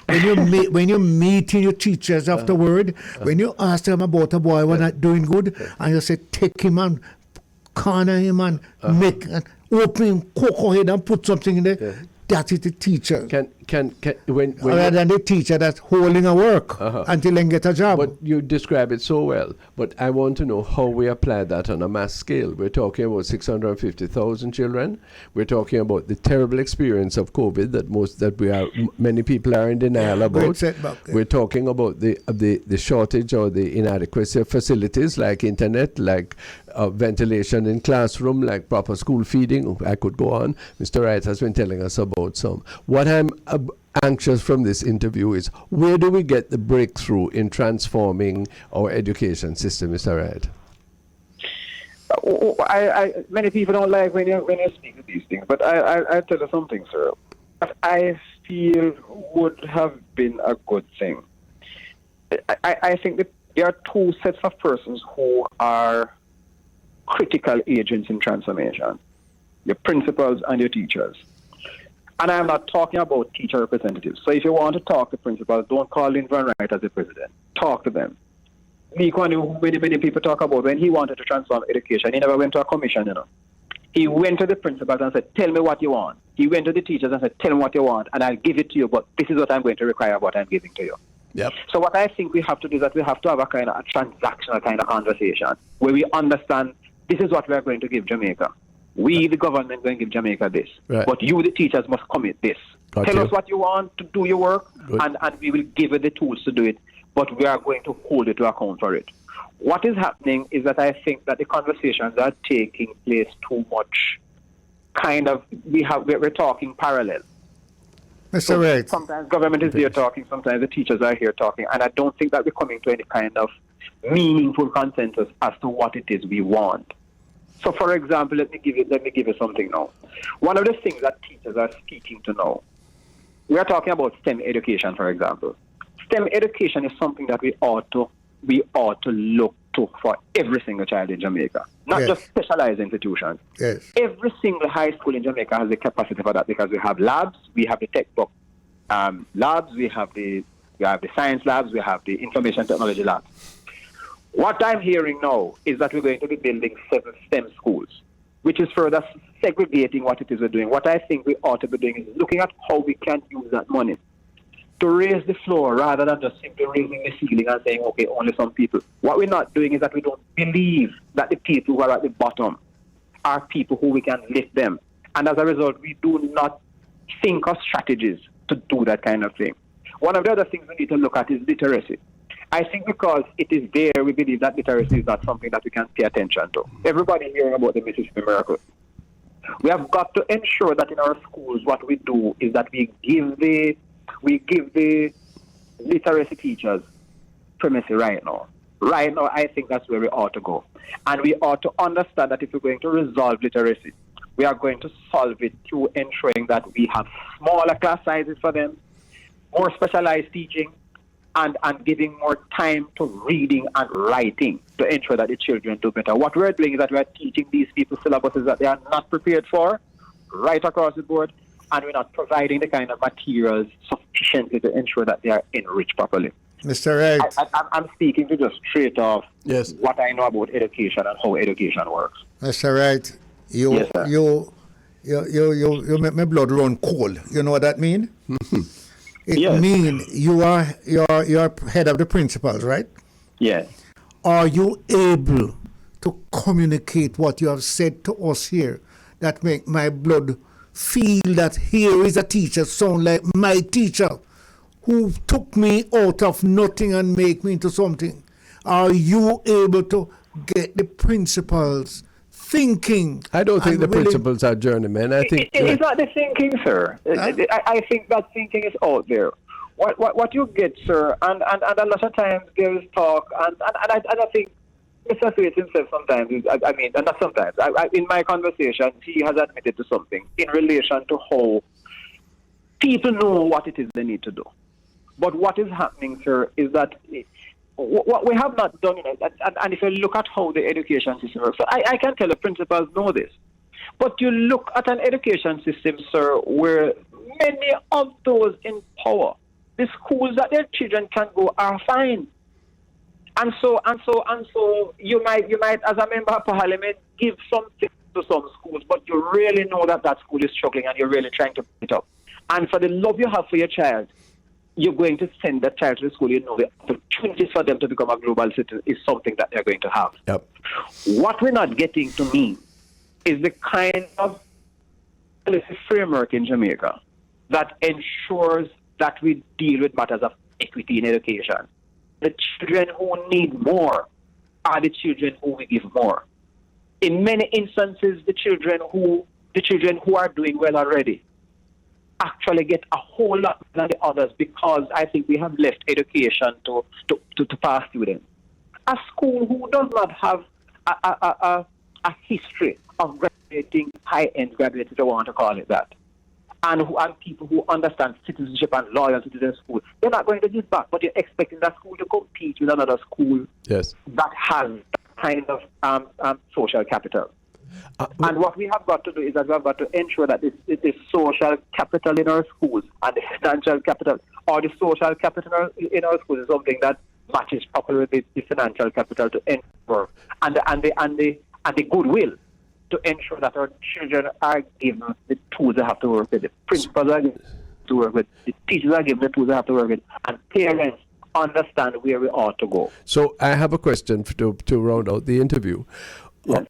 When you meet your teachers afterward, when you ask them about a boy who not doing good, and you say, take him and corner him and make and open him, cocoa head and put something in there, that is the teacher. When rather than the teacher that's holding a work until they get a job. But you describe it so well. But I want to know how we apply that on a mass scale. We're talking about 650,000 children. We're talking about the terrible experience of COVID that many people are in denial about. We're talking about the shortage or the inadequacy of facilities like internet, like ventilation in classroom, like proper school feeding. I could go on. Mr. Wright has been telling us about some. What I'm anxious from this interview is, where do we get the breakthrough in transforming our education system, Mr. Wright? Many people don't like when you speak of these things, but I tell you something, sir. What I feel would have been a good thing. I think that there are two sets of persons who are critical agents in transformation: your principals and your teachers. And I'm not talking about teacher representatives. So if you want to talk to principals, don't call Linvern Wright as the president. Talk to them. Many people talk about when he wanted to transform education, he never went to a commission, He went to the principals and said, tell me what you want. He went to the teachers and said, tell me what you want, and I'll give it to you, but this is what I'm going to require of what I'm giving to you. Yep. So what I think we have to do is that we have to have a kind of a transactional kind of conversation where we understand this is what we are going to give Jamaica. We, the government, going to give Jamaica this. Right. But you, the teachers, must commit this. Tell us what you want to do your work, and we will give you the tools to do it, but we are going to hold you to account for it. What is happening is that I think that the conversations are taking place too much. We're talking parallel. Mr. Wright. Sometimes government is there talking, sometimes the teachers are here talking, and I don't think that we're coming to any kind of meaningful consensus as to what it is we want. So, for example, let me give you something now. One of the things that teachers are speaking to now, we are talking about STEM education, for example. STEM education is something that we ought to look to for every single child in Jamaica, not just specialized institutions. Yes. Every single high school in Jamaica has the capacity for that, because we have labs, we have the textbook labs, we have the science labs, we have the information technology labs. What I'm hearing now is that we're going to be building 7 STEM schools, which is further segregating what it is we're doing. What I think we ought to be doing is looking at how we can use that money to raise the floor rather than just simply raising the ceiling and saying, okay, only some people. What we're not doing is that we don't believe that the people who are at the bottom are people who we can lift them. And as a result, we do not think of strategies to do that kind of thing. One of the other things we need to look at is literacy. I think because it is there, we believe that literacy is not something that we can pay attention to. Everybody hearing about the Mississippi Miracle. We have got to ensure that in our schools, what we do is that we give the literacy teachers primacy right now. Right now, I think that's where we ought to go. And we ought to understand that if we're going to resolve literacy, we are going to solve it through ensuring that we have smaller class sizes for them, more specialized teaching, and giving more time to reading and writing to ensure that the children do better. What we're doing is that we're teaching these people syllabuses that they are not prepared for right across the board, and we're not providing the kind of materials sufficiently to ensure that they are enriched properly. Mr. Wright. I'm speaking to just straight off what I know about education and how education works. Mr. Wright, you make my blood run cold. You know what that means? It means you're head of the principals, right? Yes. Are you able to communicate what you have said to us here that make my blood feel that here is a teacher sound like my teacher who took me out of nothing and make me into something? Are you able to get the principals thinking? I don't think and the willing- principals are journeymen. I think It's not the thinking, sir. I think that thinking is out there. What you get, sir, and a lot of times there is talk, and I think Mr. Sweet himself sometimes, and not sometimes, in my conversations, he has admitted to something in relation to how people know what it is they need to do. But what is happening, sir, is that what we have not done, and if you look at how the education system works, so I can tell the principals know this, but you look at an education system, sir, where many of those in power, the schools that their children can go are fine. And so you might, as a member of parliament, give something to some schools, but you really know that school is struggling and you're really trying to pick it up. And for the love you have for your child, you're going to send that child to the school. You know the opportunities for them to become a global citizen is something that they're going to have. Yep. What we're not getting to me is the kind of policy framework in Jamaica that ensures that we deal with matters of equity in education. The children who need more are the children who we give more. In many instances, the children who are doing well already actually get a whole lot than the others because I think we have left education to past students. A school who does not have a history of graduating high-end graduates, if you want to call it that, and people who understand citizenship and loyalty to their school, they're not going to give back, but you're expecting that school to compete with another school Yes. that has that kind of social capital. And what we have got to do is that we have got to ensure that the social capital in our schools and the financial capital, or the social capital in our schools, is something that matches properly with the financial capital to ensure and the goodwill to ensure that our children are given the tools they have to work with, the principals are given to work with, the teachers are given the tools they have to work with, and parents understand where we ought to go. So I have a question to round out the interview. Yes.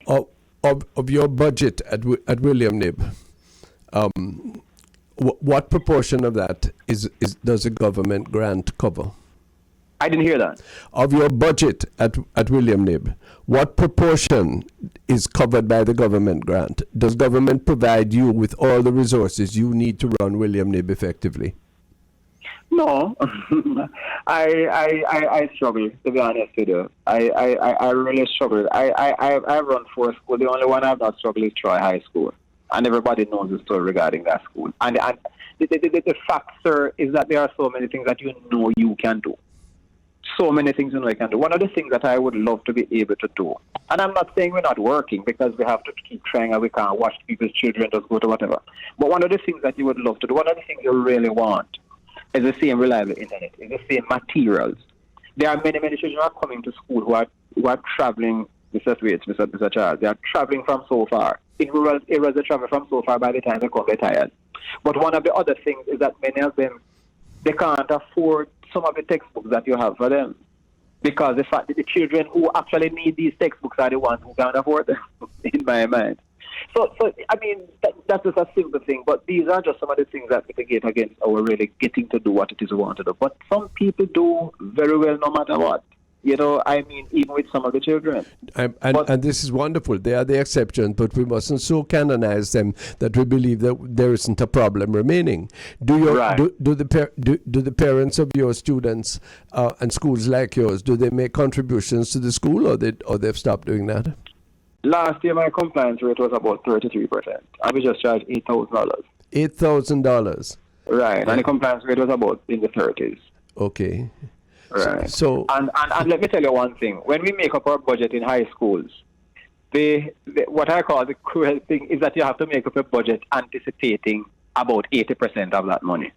Of your budget at William Nib, what proportion of that does the government grant cover? I didn't hear that. Of your budget at William Nib, what proportion is covered by the government grant? Does government provide you with all the resources you need to run William Nib effectively? No, I struggle, to be honest with you. I really struggle. I run 4 schools. The only one I've not struggled is Troy High School, and everybody knows the story regarding that school. And the fact, sir, is that there are so many things that you know you can do. So many things you know you can do. One of the things that I would love to be able to do, and I'm not saying we're not working because we have to keep trying and we can't watch people's children just go to whatever. But one of the things that you would love to do, one of the things you really want, is the same reliable internet, is the same materials. There are many children who are coming to school who are traveling, Mr. Sweets, Mr. Charles, they are traveling from so far. In rural areas, they travel from so far by the time they come, they're tired. But one of the other things is that many of them, they can't afford some of the textbooks that you have for them. Because the fact that the children who actually need these textbooks are the ones who can't afford them, in my mind. So I mean, that's just a simple thing, but these are just some of the things that mitigate against our really getting to do what it is we want to do. But some people do very well no matter what. You know, I mean, even with some of the children. And this is wonderful. They are the exception, but we mustn't so canonize them that we believe that there isn't a problem remaining. Do the parents of your students and schools like yours, do they make contributions to the school, or they've stopped doing that? Last year, my compliance rate was about 33%. I was just charged $8,000. $8,000. Right, and the compliance rate was about in the 30s. Okay. Right. So and let me tell you one thing. When we make up our budget in high schools, what I call the cruel thing is that you have to make up a budget anticipating about 80% of that money.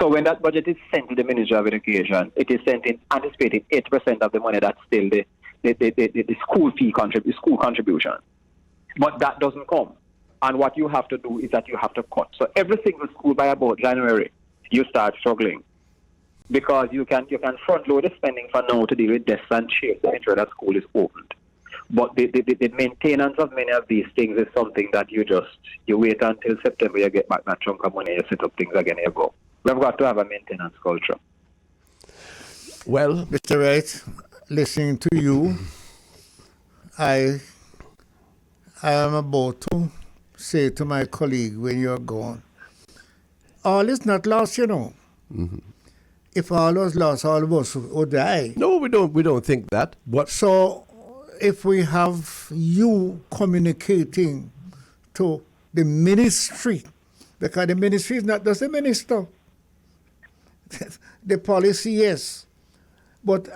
So when that budget is sent to the Ministry of Education, it is sent in anticipating 80% of the money that's still the school fee school contribution. But that doesn't come. And what you have to do is that you have to cut. So every single school by about January, you start struggling. because you can front load the spending for now to deal with desks and chairs to ensure that school is opened. But the maintenance of many of these things is something that you wait until September, you get back that chunk of money, you set up things again, you go. We've got to have a maintenance culture. Well, Mr. Wright, listening to you, I am about to say to my colleague when you're gone, all is not lost, you know. Mm-hmm. If all was lost, all of us would die. no, we don't think that. What? So if we have you communicating to the ministry, because the ministry is not just the minister, the policy, yes, but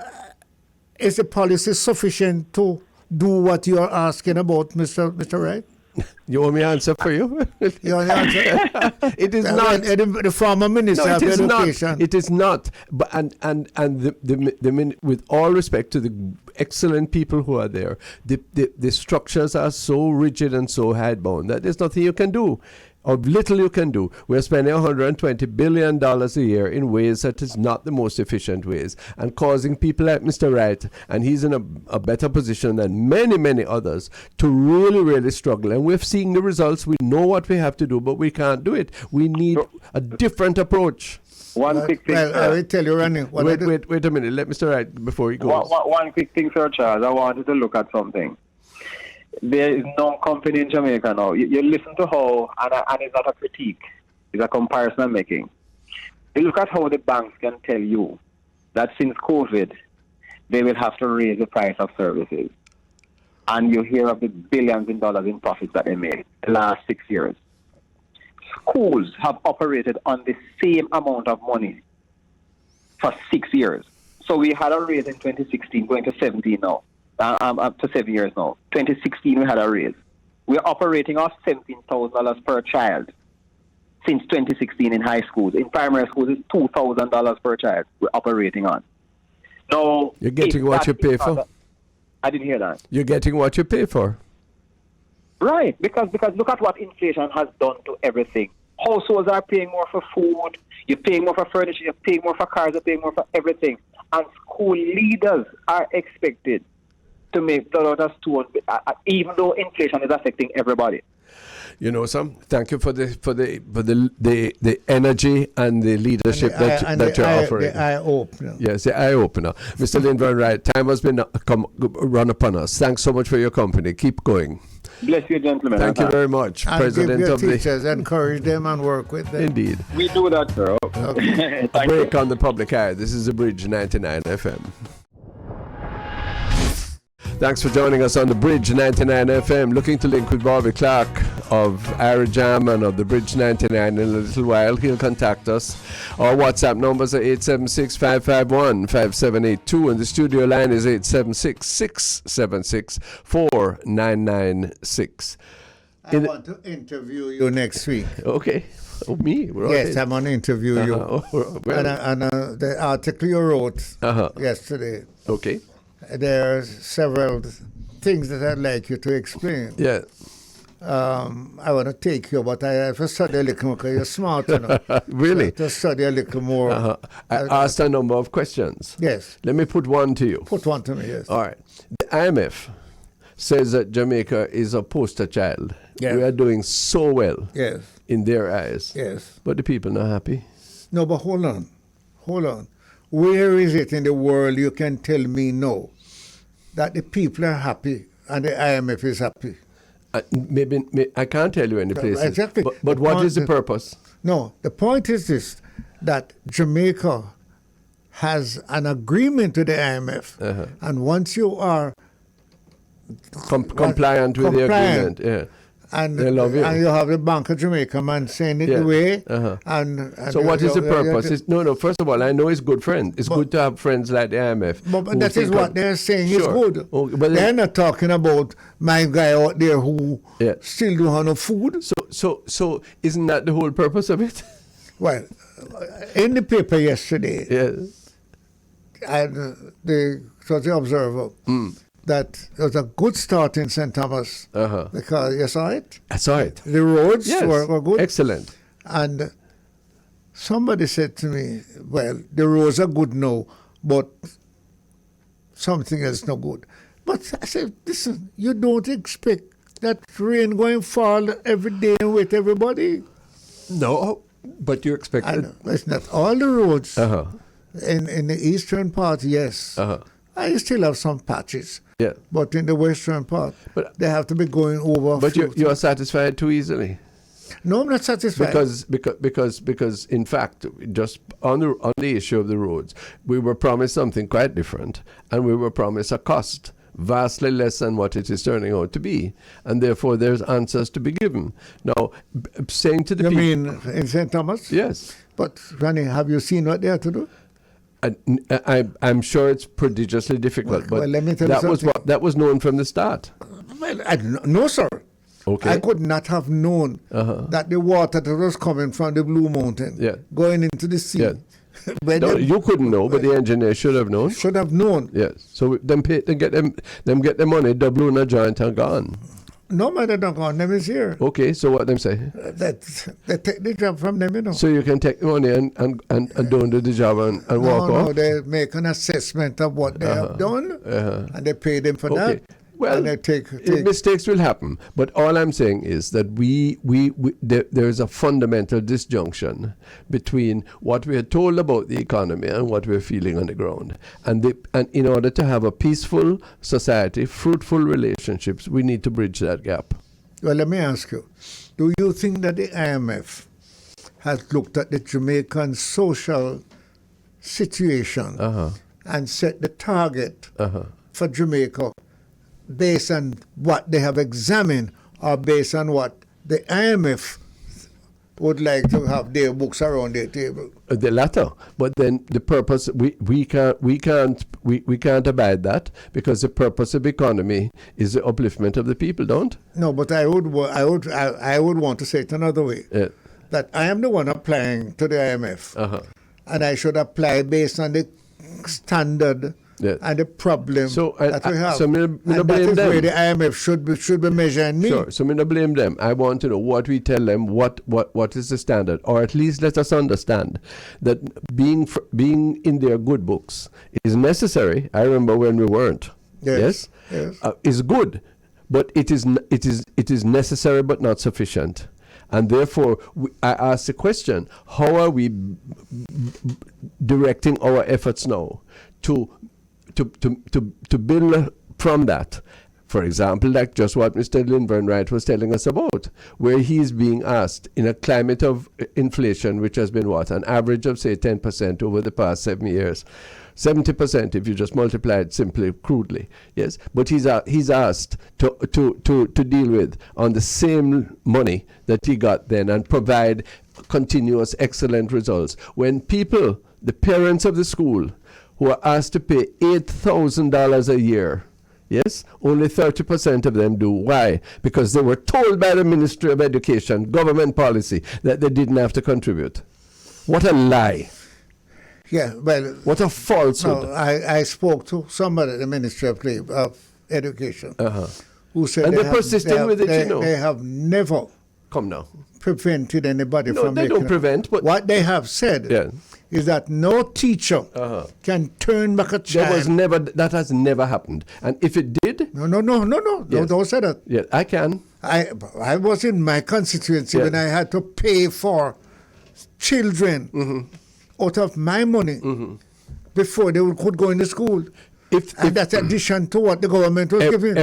is the policy sufficient to do what you are asking about, Mr. Wright? You want me to answer for you? You want to answer? It is not. The former minister No, of it is education. not. It is not. But with all respect to the excellent people who are there, the structures are so rigid and so hidebound that there's nothing you can do, or little you can do. We're spending $120 billion a year in ways that is not the most efficient ways, and causing people like Mr. Wright, and he's in a better position than many, many others, to really, really struggle. And we're seeing the results. We know what we have to do, but we can't do it. We need a different approach. One quick thing. Well, I will tell you, Ronnie. Wait a minute. Let Mr. Wright, before he goes. One quick thing, Sir Charles. I wanted to look at something. There is no company in Jamaica now. You listen to how, and it's not a critique, it's a comparison I'm making. You look at how the banks can tell you that since COVID, they will have to raise the price of services. And you hear of the billions in dollars in profits that they made the last 6 years. Schools have operated on the same amount of money for 6 years. So we had a raise in 2016, going to 17 now. Up to 7 years now. 2016 we had a raise. We're operating off $17,000 per child since 2016 in high schools. In primary schools, it's $2,000 per child we're operating on. Now, you're getting what you pay for? I didn't hear that. You're getting what you pay for. Right, because look at what inflation has done to everything. Households are paying more for food, you're paying more for furniture, you're paying more for cars, you're paying more for everything. And school leaders are expected to make the orders too, even though inflation is affecting everybody. You know, Sam, thank you for the energy and the leadership that you're offering. The eye opener. Yes, the eye opener. Mr. Lindbergh, right, time has been run upon us. Thanks so much for your company. Keep going. Bless you, gentlemen. Thank you very much, and President give your of the teachers, encourage them and work with them. Indeed. We do that, sir. Okay. Thank Break you. on the public eye. This is the Bridge 99 FM. Thanks for joining us on the Bridge 99 FM. Looking to link with Bobby Clarke of IrieJam and of the Bridge 99 in a little while. He'll contact us. Our WhatsApp numbers are 876-551-5782 and the studio line is 876-676-4996. I want to interview you next week. Okay. Oh, me? Yes, I'm going to interview you. Well, And the article you wrote yesterday, okay. there are several things that I'd like you to explain. Yeah. I want to take you, but I have to study a little more because you're smart enough. Really? To study a little more. I asked a number of questions. Yes. Let me put one to you. Put one to me, yes. All right. The IMF says that Jamaica is a poster child. Yes. We are doing so well Yes. in their eyes. Yes. But the people not happy. No, but hold on. Where is it in the world you can tell me no that the people are happy and the IMF is happy? Maybe I can't tell you any places. Exactly. But what is the purpose? No, the point is this, that Jamaica has an agreement with the IMF. And once you are compliant with the agreement, yeah. And they love you. And you have the Bank of Jamaica man saying it away. And so what is the purpose? No, first of all, I know it's good friends. It's good to have friends like the IMF. But that is what they're saying is good. But they're not talking about my guy out there who still don't have no food. So isn't that the whole purpose of it? Well, in the paper yesterday, and the Observer, that it was a good start in St. Thomas because you saw it? I saw it. The roads were good. Excellent. And Somebody said to me, well, the roads are good now, but something else no good. But I said, listen, you don't expect that rain going to fall every day and with everybody. No, but you expect it. It's not all the roads. Uh-huh. In the eastern part, yes. Uh-huh. I still have some patches. Yeah. But in the western part, But- they have to be going over. But you are satisfied too easily. No, I'm not satisfied. Because in fact, just on the issue of the roads, we were promised something quite different, and we were promised a cost vastly less than what it is turning out to be, and therefore there's answers to be given. Now, saying to the you people, mean in St. Thomas? yes, But, Ronnie, have you seen what they have to do? I'm sure it's prodigiously difficult, but well, let me tell you that was something. that was known from the start. Well, no, sir. Okay. I could not have known that the water that was coming from the Blue Mountain going into the sea. Yeah. When No, they you couldn't know, but the engineer should have known. should have known. Yes. So them get the money, double in a joint and gone. No matter don't go, them is here. Okay, so what them say? They take the job from them, you know. So you can take the money and don't do the job and walk No, off? they make an assessment of what they have done, and they pay them for Okay. that. Well, and they take mistakes will happen, but all I'm saying is that there is a fundamental disjunction between what we are told about the economy and what we're feeling on the ground. And in order to have a peaceful society, fruitful relationships, we need to bridge that gap. Well, let me ask you, do you think that the IMF has looked at the Jamaican social situation and set the target for Jamaica based on what they have examined or based on what the IMF would like to have their books around their table? The latter, but then the purpose we can't abide that, because the purpose of economy is the upliftment of the people. Don't? No, but I would want to say it another way. Yeah. That I am the one applying to the IMF, and I should apply based on the standard and the problem that we have. So me and not that blame is them. where the IMF should be measuring me. Sure. So me not blame them. I want to know what we tell them. What is the standard, or at least let us understand that being in their good books is necessary. I remember when we weren't. Yes. Is good, but it is necessary but not sufficient. And therefore, I ask the question: how are we directing our efforts now to build from that? For example, like just what Mr. Linvern Wright was telling us about, where he's being asked in a climate of inflation, which has been an average of say 10% over the past 7 years. 70% if you just multiply it simply, crudely, yes. But he's asked to deal with on the same money that he got then and provide continuous excellent results. When people, the parents of the school, who are asked to pay $8,000 a year, yes, only 30% of them do. Why? Because they were told by the Ministry of Education, government policy, that they didn't have to contribute. What a lie. Yeah, well, what a falsehood. No, I spoke to somebody at the Ministry of Education who said and they're persisting with it, you know. They have never prevented anybody from they don't prevent, but what they have said is that no teacher can turn back a child. That has never happened. And if it did... No, don't say that. Yeah, I can. I was in my constituency when I had to pay for children out of my money before they could go into school. And that's addition to what the government was giving.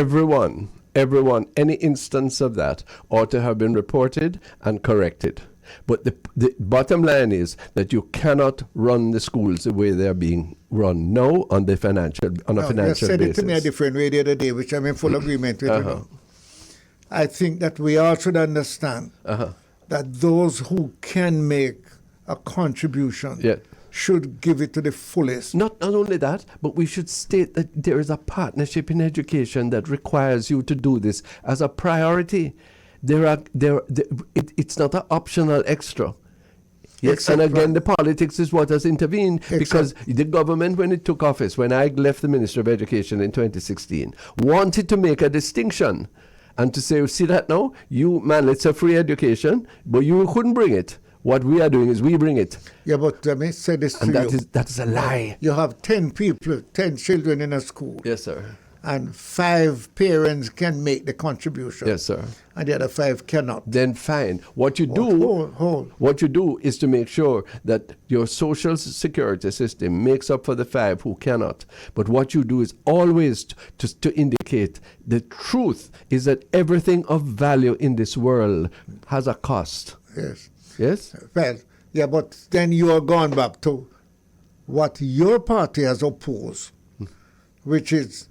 Everyone, any instance of that ought to have been reported and corrected. But the bottom line is that you cannot run the schools the way they're being run now on a financial basis. You said it to me a different way the other day, which I'm in full agreement with you now. I think that we all should understand that those who can make a contribution should give it to the fullest. Not only that, but we should state that there is a partnership in education that requires you to do this as a priority. It's not an optional extra. Yes, and again, the politics is what has intervened, because the government, when it took office, when I left the Ministry of Education in 2016, wanted to make a distinction and to say, see that now? You, man, it's a free education, but you couldn't bring it. What we are doing is we bring it. Yeah, but let me say this to And you. that is a lie. You have 10 people, 10 children in a school. Yes, sir. And 5 parents can make the contribution. Yes, sir. And the other 5 cannot. Then fine. What you do, what you do is to make sure that your social security system makes up for the 5 who cannot. But what you do is always to indicate the truth is that everything of value in this world has a cost. Yes. Yes? Well, yeah, but then you are going back to what your party has opposed, which is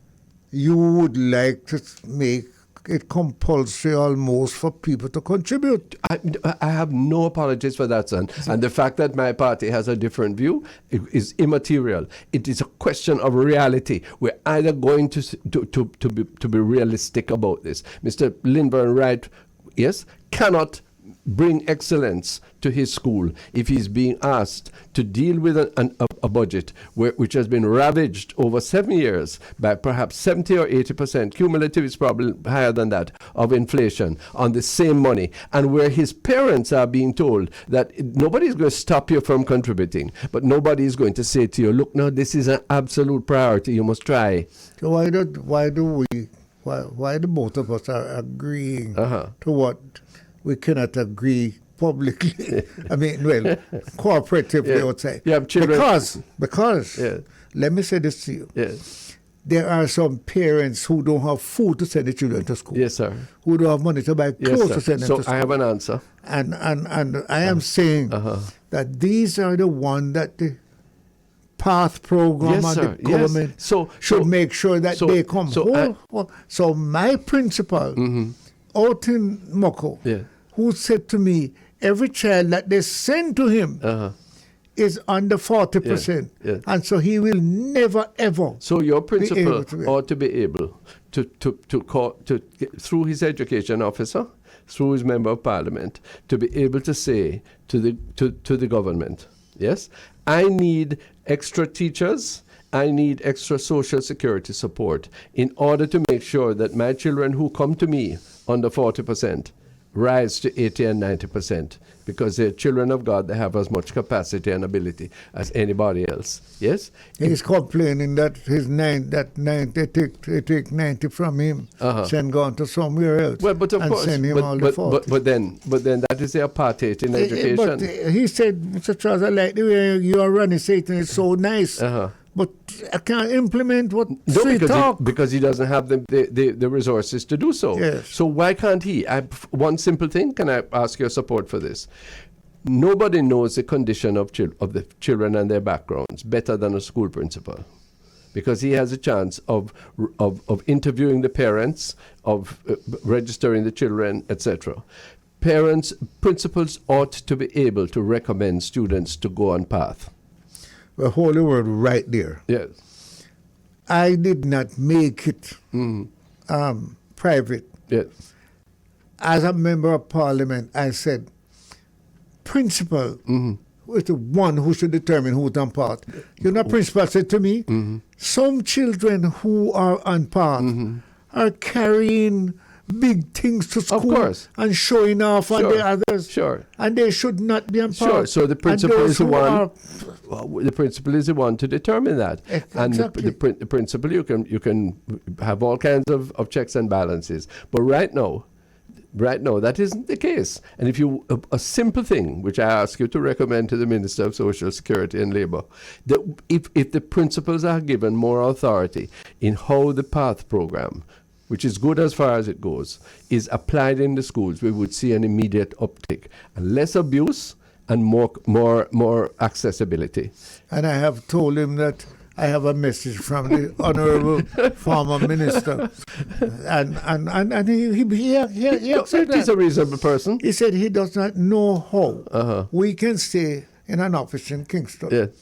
you would like to make it compulsory almost for people to contribute. I have no apologies for that, son. And the fact that my party has a different view is immaterial. It is a question of reality. We're either going to be realistic about this. Mr. Linburn Wright, yes, cannot bring excellence to his school if he's being asked to deal with a budget which has been ravaged over 7 years by perhaps 70 or 80%, cumulative is probably higher than that, of inflation on the same money, and where his parents are being told that nobody's going to stop you from contributing, but nobody is going to say to you, look, no, this is an absolute priority, you must try. So why the both of us are agreeing to what we cannot agree publicly? I mean, well, cooperatively, I would say. You have children. Because let me say this to you. Yes. There are some parents who don't have food to send their children to school. Yes, sir. Who don't have money to buy clothes to send them to school. So I have an answer. And I am saying that these are the ones that the PATH program and the government should make sure that they come. So my principal out in Moko, who said to me, every child that they send to him is under 40%. And so he will never, ever. So your principal ought to be able to through his education officer, through his member of parliament, to be able to say to the government, yes, I need extra teachers, I need extra social security support in order to make sure that my children who come to me under 40% rise to 80 and 90%, because they're children of God. They have as much capacity and ability as anybody else. Yes? He's complaining that they take 90 from him, send gone to somewhere else, well, but of course, send him all the 40. But then that is the apartheid in education. But he said, Mr. Charles, I like the way you are running Satan, it's so nice. But I can't implement what because he doesn't have the resources to do so. Yes. So why can't he? One simple thing, can I ask your support for this? Nobody knows the condition of the children and their backgrounds better than a school principal, because he has a chance of interviewing the parents, of registering the children, etc. Principals ought to be able to recommend students to go on PATH. The holy word right there. Yes. I did not make it private. Yes. As a member of parliament, I said, principal is the one who should determine who's on PATH. You know, principal said to me, some children who are on PATH are carrying big things to school and showing off on the others. Sure. And they should not be on PATH. Sure. So the principal is the one. The principal is the one to determine that. And the principal, you can have all kinds of checks and balances. But right now, that isn't the case. And if a simple thing, which I ask you to recommend to the Minister of Social Security and Labour, that if the principals are given more authority in how the PATH program, which is good as far as it goes, is applied in the schools, we would see an immediate uptick and less abuse and more accessibility. And I have told him that I have a message from the honourable former minister, and he accepted. He's a reasonable person. He said he does not know how we can stay in an office in Kingston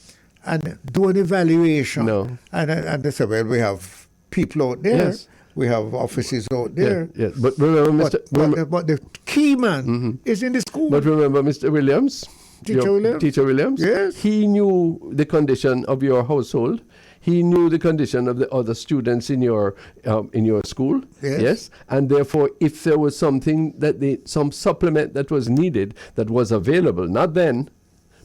and do an evaluation. No. And they said, well, we have people out there. Yes. We have offices out there. Yeah. But remember, but the key man is in the school. But remember, Mr. Williams? Teacher Williams? Yes. He knew the condition of your household. He knew the condition of the other students in your school. Yes. And therefore, if there was something some supplement that was needed that was available, not then,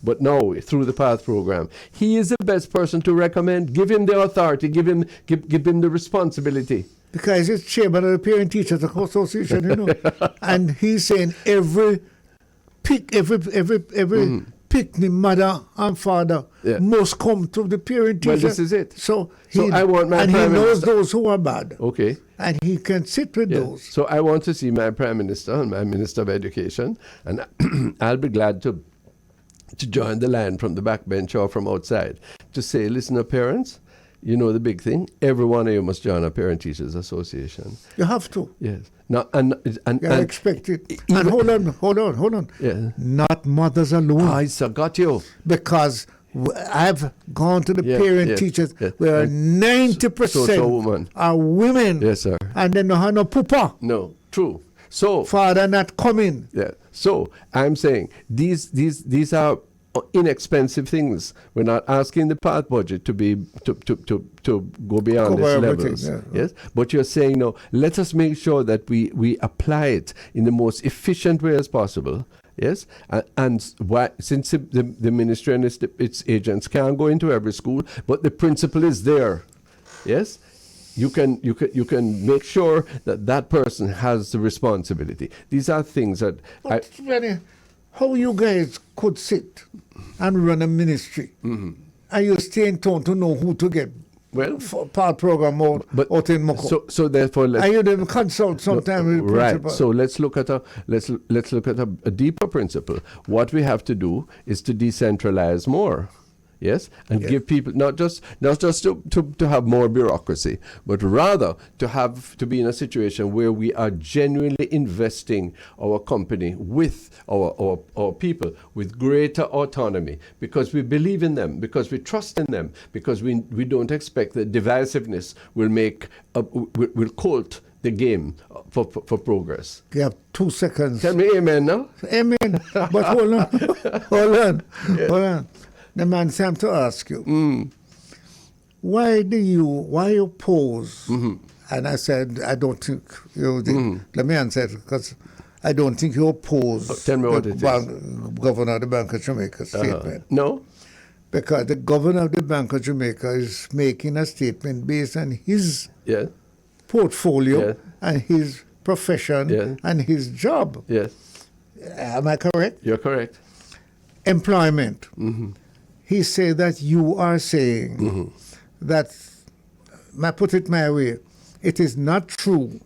but now through the PATH program, he is the best person to recommend. Give him the authority. Give him the responsibility. Because he's chairman of the Parent Teachers Association, you know, and he's saying every picnic mother and father must come to the parent teacher. Well, this is it. So I want my and he Prime knows Minister. those who are bad. Okay. And he can sit with those. So I want to see my Prime Minister and my Minister of Education, and I'll be glad to join the line from the backbench or from outside to say, listen, parents, you know the big thing. Every one of you must join a Parent Teachers Association. You have to. Yes. Now and You're expected. And hold on. Yeah. Not mothers alone. I got you. Because I've gone to the parent teachers where 90% are women. Yes, sir. And then no have no papa. No, true. So father not coming. Yeah. So I'm saying these are inexpensive things. We're not asking the PATH budget to go beyond its levels. Yes. But you're saying no, let us make sure that we apply it in the most efficient way as possible. Yes, and why, since the ministry and its agents can't go into every school, but the principal is there. Yes, you can make sure that person has the responsibility. These are things that how you guys could sit and run a ministry, and you stay in town to know who to get. Well, PATH program out in Moko. So therefore, and you didn't consult sometime with the principal. Right. So let's look at a deeper principle. What we have to do is to decentralize more. Yes, and give people not just to have more bureaucracy, but rather to be in a situation where we are genuinely investing our company with our people with greater autonomy, because we believe in them, because we trust in them, because we don't expect that divisiveness will colt the game for progress. You have 2 seconds. Tell me amen now. Amen. But hold on. The man said, I'm to ask you, why you pose? And I said, I don't think you let me answer it, because I don't think you oppose tell me what it is. Governor of the Bank of Jamaica statement. No? Because the governor of the Bank of Jamaica is making a statement based on his portfolio and his profession and his job. Yes. Am I correct? You're correct. Employment. He said that you are saying that, I put it my way, it is not true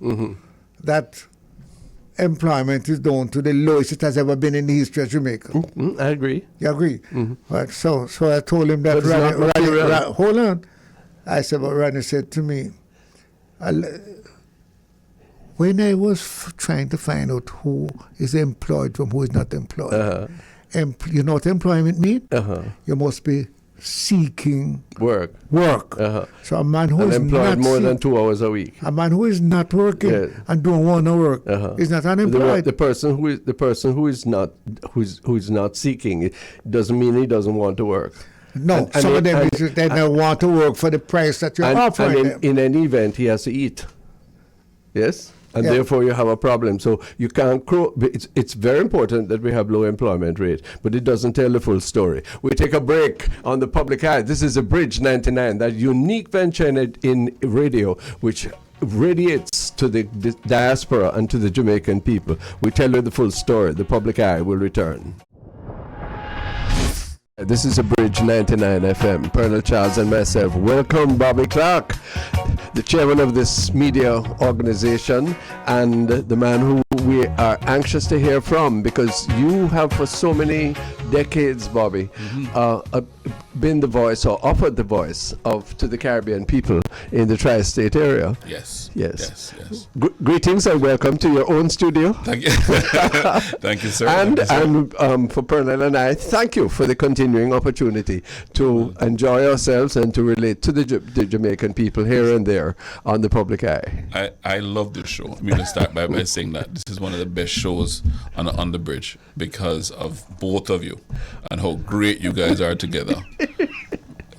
that employment is down to the lowest it has ever been in the history of Jamaica. I agree. You agree? Right. So I told him that. Randy, hold on. I said, but Randy said to me, when I was trying to find out who is employed from who is not employed, you know what employment means? You must be seeking work. So a man who is employed not more than 2 hours a week. A man who is not working and don't want to work is not unemployed. The person who is not seeking, it doesn't mean he doesn't want to work. No, some of them they don't want to work for the price that you're offering them. In any event, he has to eat. Yes. And therefore you have a problem. So you can't it's very important that we have low employment rate, but it doesn't tell the full story. We take a break on the public eye. This is a Bridge 99, that unique venture in radio which radiates to the diaspora and to the Jamaican people. We tell you the full story. The public eye will return. This is a Bridge 99 FM. Colonel Charles and myself. Welcome, Bobby Clarke, the chairman of this media organization, and the man who we are anxious to hear from, because you have for so many decades, Bobby, been the voice, or offered the voice to the Caribbean people in the tri-state area. Yes. Greetings and welcome to your own studio. Thank you. Thank you, sir. And for Pernell and I, thank you for the continuing opportunity to enjoy ourselves and to relate to the Jamaican people here and there on the public eye. I love this show. I'm going to start by saying that this is one of the best shows on the Bridge because of both of you and how great you guys are together.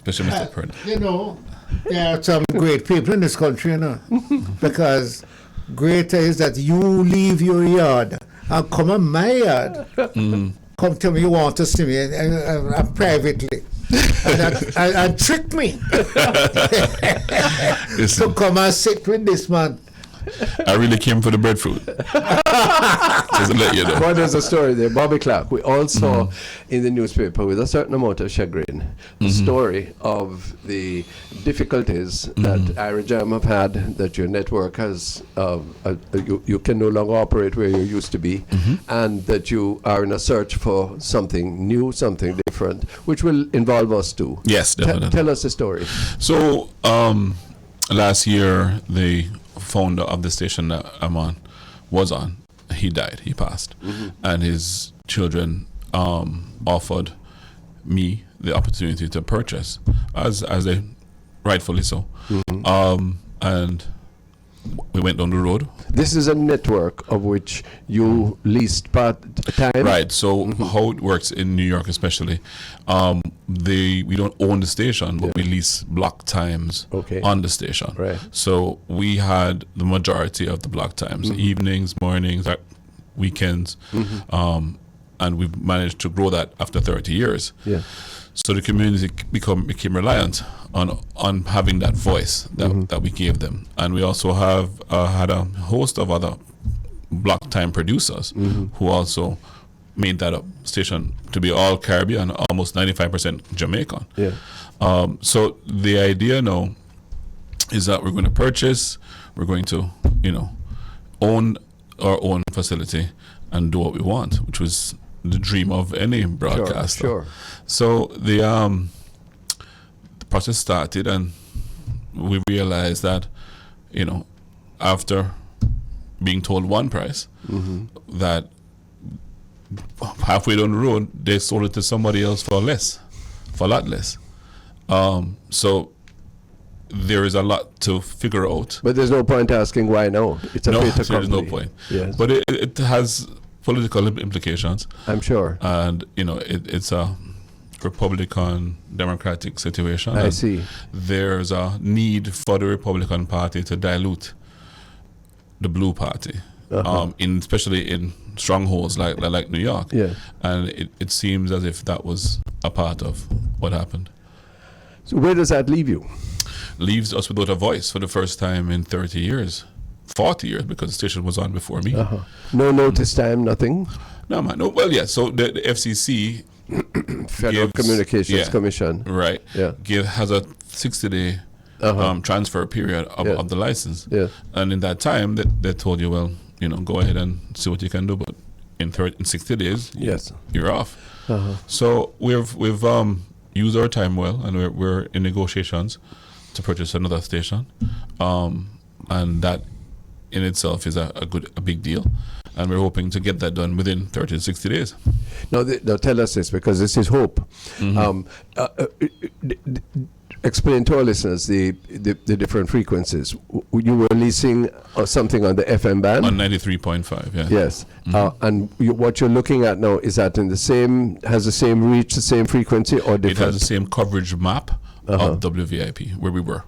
Especially Mr. Pernell. You know, There are some great people in this country, you know, because greater is that you leave your yard and come in my yard. Come tell me you want to see me and privately. And trick me to come and sit with this man. I really came for the breadfruit. Just to let you know. Well, there's a story there. Bobby Clarke, we all saw in the newspaper with a certain amount of chagrin the story of the difficulties that IrieJam have had, that your network has, you can no longer operate where you used to be, and that you are in a search for something new, something different, which will involve us too. Yes, definitely. Tell us the story. So, last year, the founder of the station that I'm on was on. He died. He passed, and his children offered me the opportunity to purchase, as they rightfully so. And we went down the road. This is a network of which you leased part time. Right. So how it works in New York, especially, we don't own the station, but we lease block times on the station. Right. So we had the majority of the block times, evenings, mornings, weekends, and we've managed to grow that after 30 years. Yeah. So the community became reliant on having that voice that we gave them, and we also have had a host of other block time producers who also made that station to be all Caribbean, almost 95% Jamaican. Yeah. So the idea now is that we're going to purchase, we're going to own our own facility and do what we want, which was the dream of any broadcaster. Sure. So the process started, and we realized that, after being told one price, that halfway down the road they sold it to somebody else for a lot less. So there is a lot to figure out. But there's no point asking why now. It's a beta company. There's no point. Yes. But it has political implications. I'm sure. And it's a Republican Democratic situation. I see. There's a need for the Republican Party to dilute the Blue Party, especially in strongholds like New York. Yeah. And it seems as if that was a part of what happened. So where does that leave you? Leaves us without a voice for the first time in 30 years. 40 years, because the station was on before me. No notice time, nothing? No, man. No. Well, yeah. So the FCC, Federal Communications Commission, right? Yeah, has a 60-day transfer period of the license. Yeah. And in that time, they told you, well, go ahead and see what you can do, but in 60 days, you're off. So we've used our time well, and we're in negotiations to purchase another station, and that in itself is a big deal, and we're hoping to get that done within 30 to 60 days. Now tell us this, because this is hope. Explain to our listeners the different frequencies. You were leasing something on the FM band? On 93.5, yeah. Yes. And what you're looking at now, is that has the same reach, the same frequency, or different? It has the same coverage map of WVIP, where we were.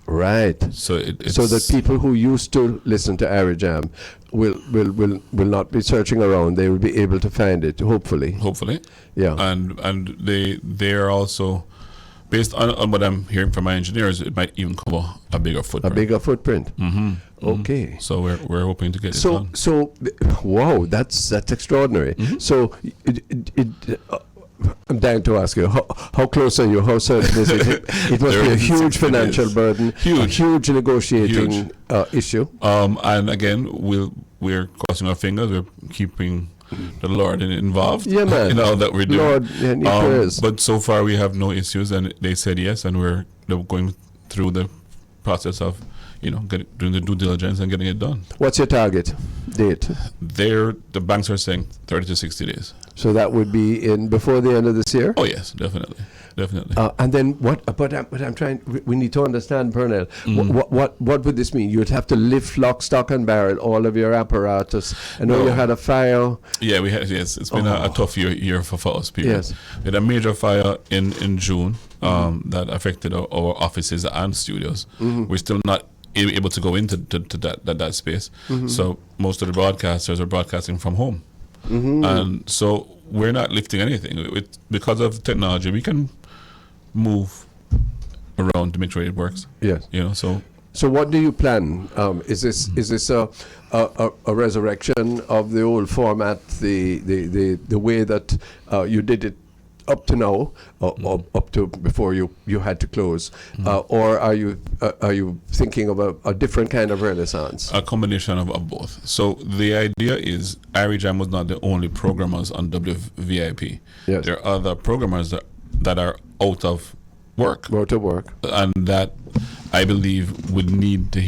Right. So so that people who used to listen to IrieJam will not be searching around. They will be able to find it, hopefully. Yeah. And they are also, based on what I'm hearing from my engineers, it might even cover a bigger footprint. Okay. Mm-hmm. So we're hoping to get it done. So wow, that's extraordinary. So I'm dying to ask you, how close are you? How certain is it? It must be a huge financial burden, a huge negotiating issue. And again, we're crossing our fingers. We're keeping the Lord involved. Yeah, man. In all that we're doing. Lord, but so far we have no issues, and they said yes, and they're going through the process of doing the due diligence and getting it done. What's your target date? The banks are saying 30 to 60 days. So that would be in before the end of this year? Oh yes, definitely. And then what? But I'm trying. We need to understand, Pernell. What would this mean? You'd have to lift lock, stock, and barrel all of your apparatus. I know you had a fire. Yeah, we had. Yes, it's been a tough year for us. Period. Yes, we had a major fire in June that affected our offices and studios. We're still not able to go into that space. So most of the broadcasters are broadcasting from home, and so we're not lifting anything. Because of technology, we can move around to make sure it works. Yes. So what do you plan? Is this a resurrection of the old format, the way that you did it up to now, or up to before you had to close, or are you thinking of a different kind of renaissance? A combination of both. So the idea is IrieJam was not the only programmers on WVIP. Yes. There are other programmers that are out of work, and that I believe would need to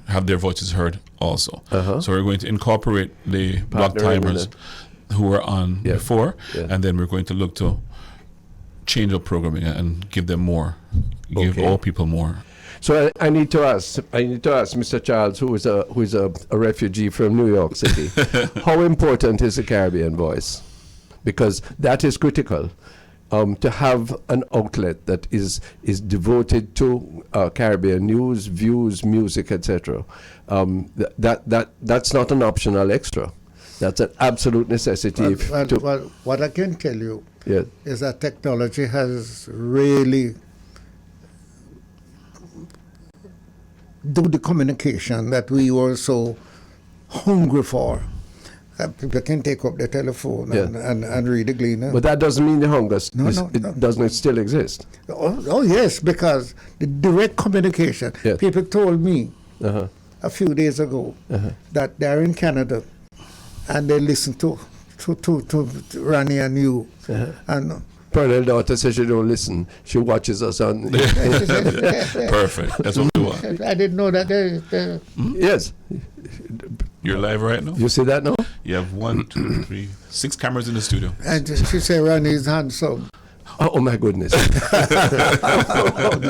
have their voices heard also. So we're going to incorporate the block timers who were on before, and then we're going to look to change up programming and give them more, give all people more. So I need to ask Mr. Charles, who is a refugee from New York City, how important is the Caribbean Voice? Because that is critical. To have an outlet that is devoted to Caribbean news, views, music, etc. That's not an optional extra. That's an absolute necessity. What I can tell you is that technology has really do the communication that we were so hungry for. People can take up the telephone and read the Gleaner. But that doesn't mean the hunger doesn't still exist. Oh yes, because the direct communication. Yes. People told me a few days ago that they're in Canada and they listen to Rani and you. And Pernell's daughter says she don't listen. She watches us on. Perfect. That's what we want. I didn't know that. Yes. You're live right now? You see that now? You have 1, 2, 3, 6 cameras in the studio. And she said Ronnie's handsome. Oh my goodness.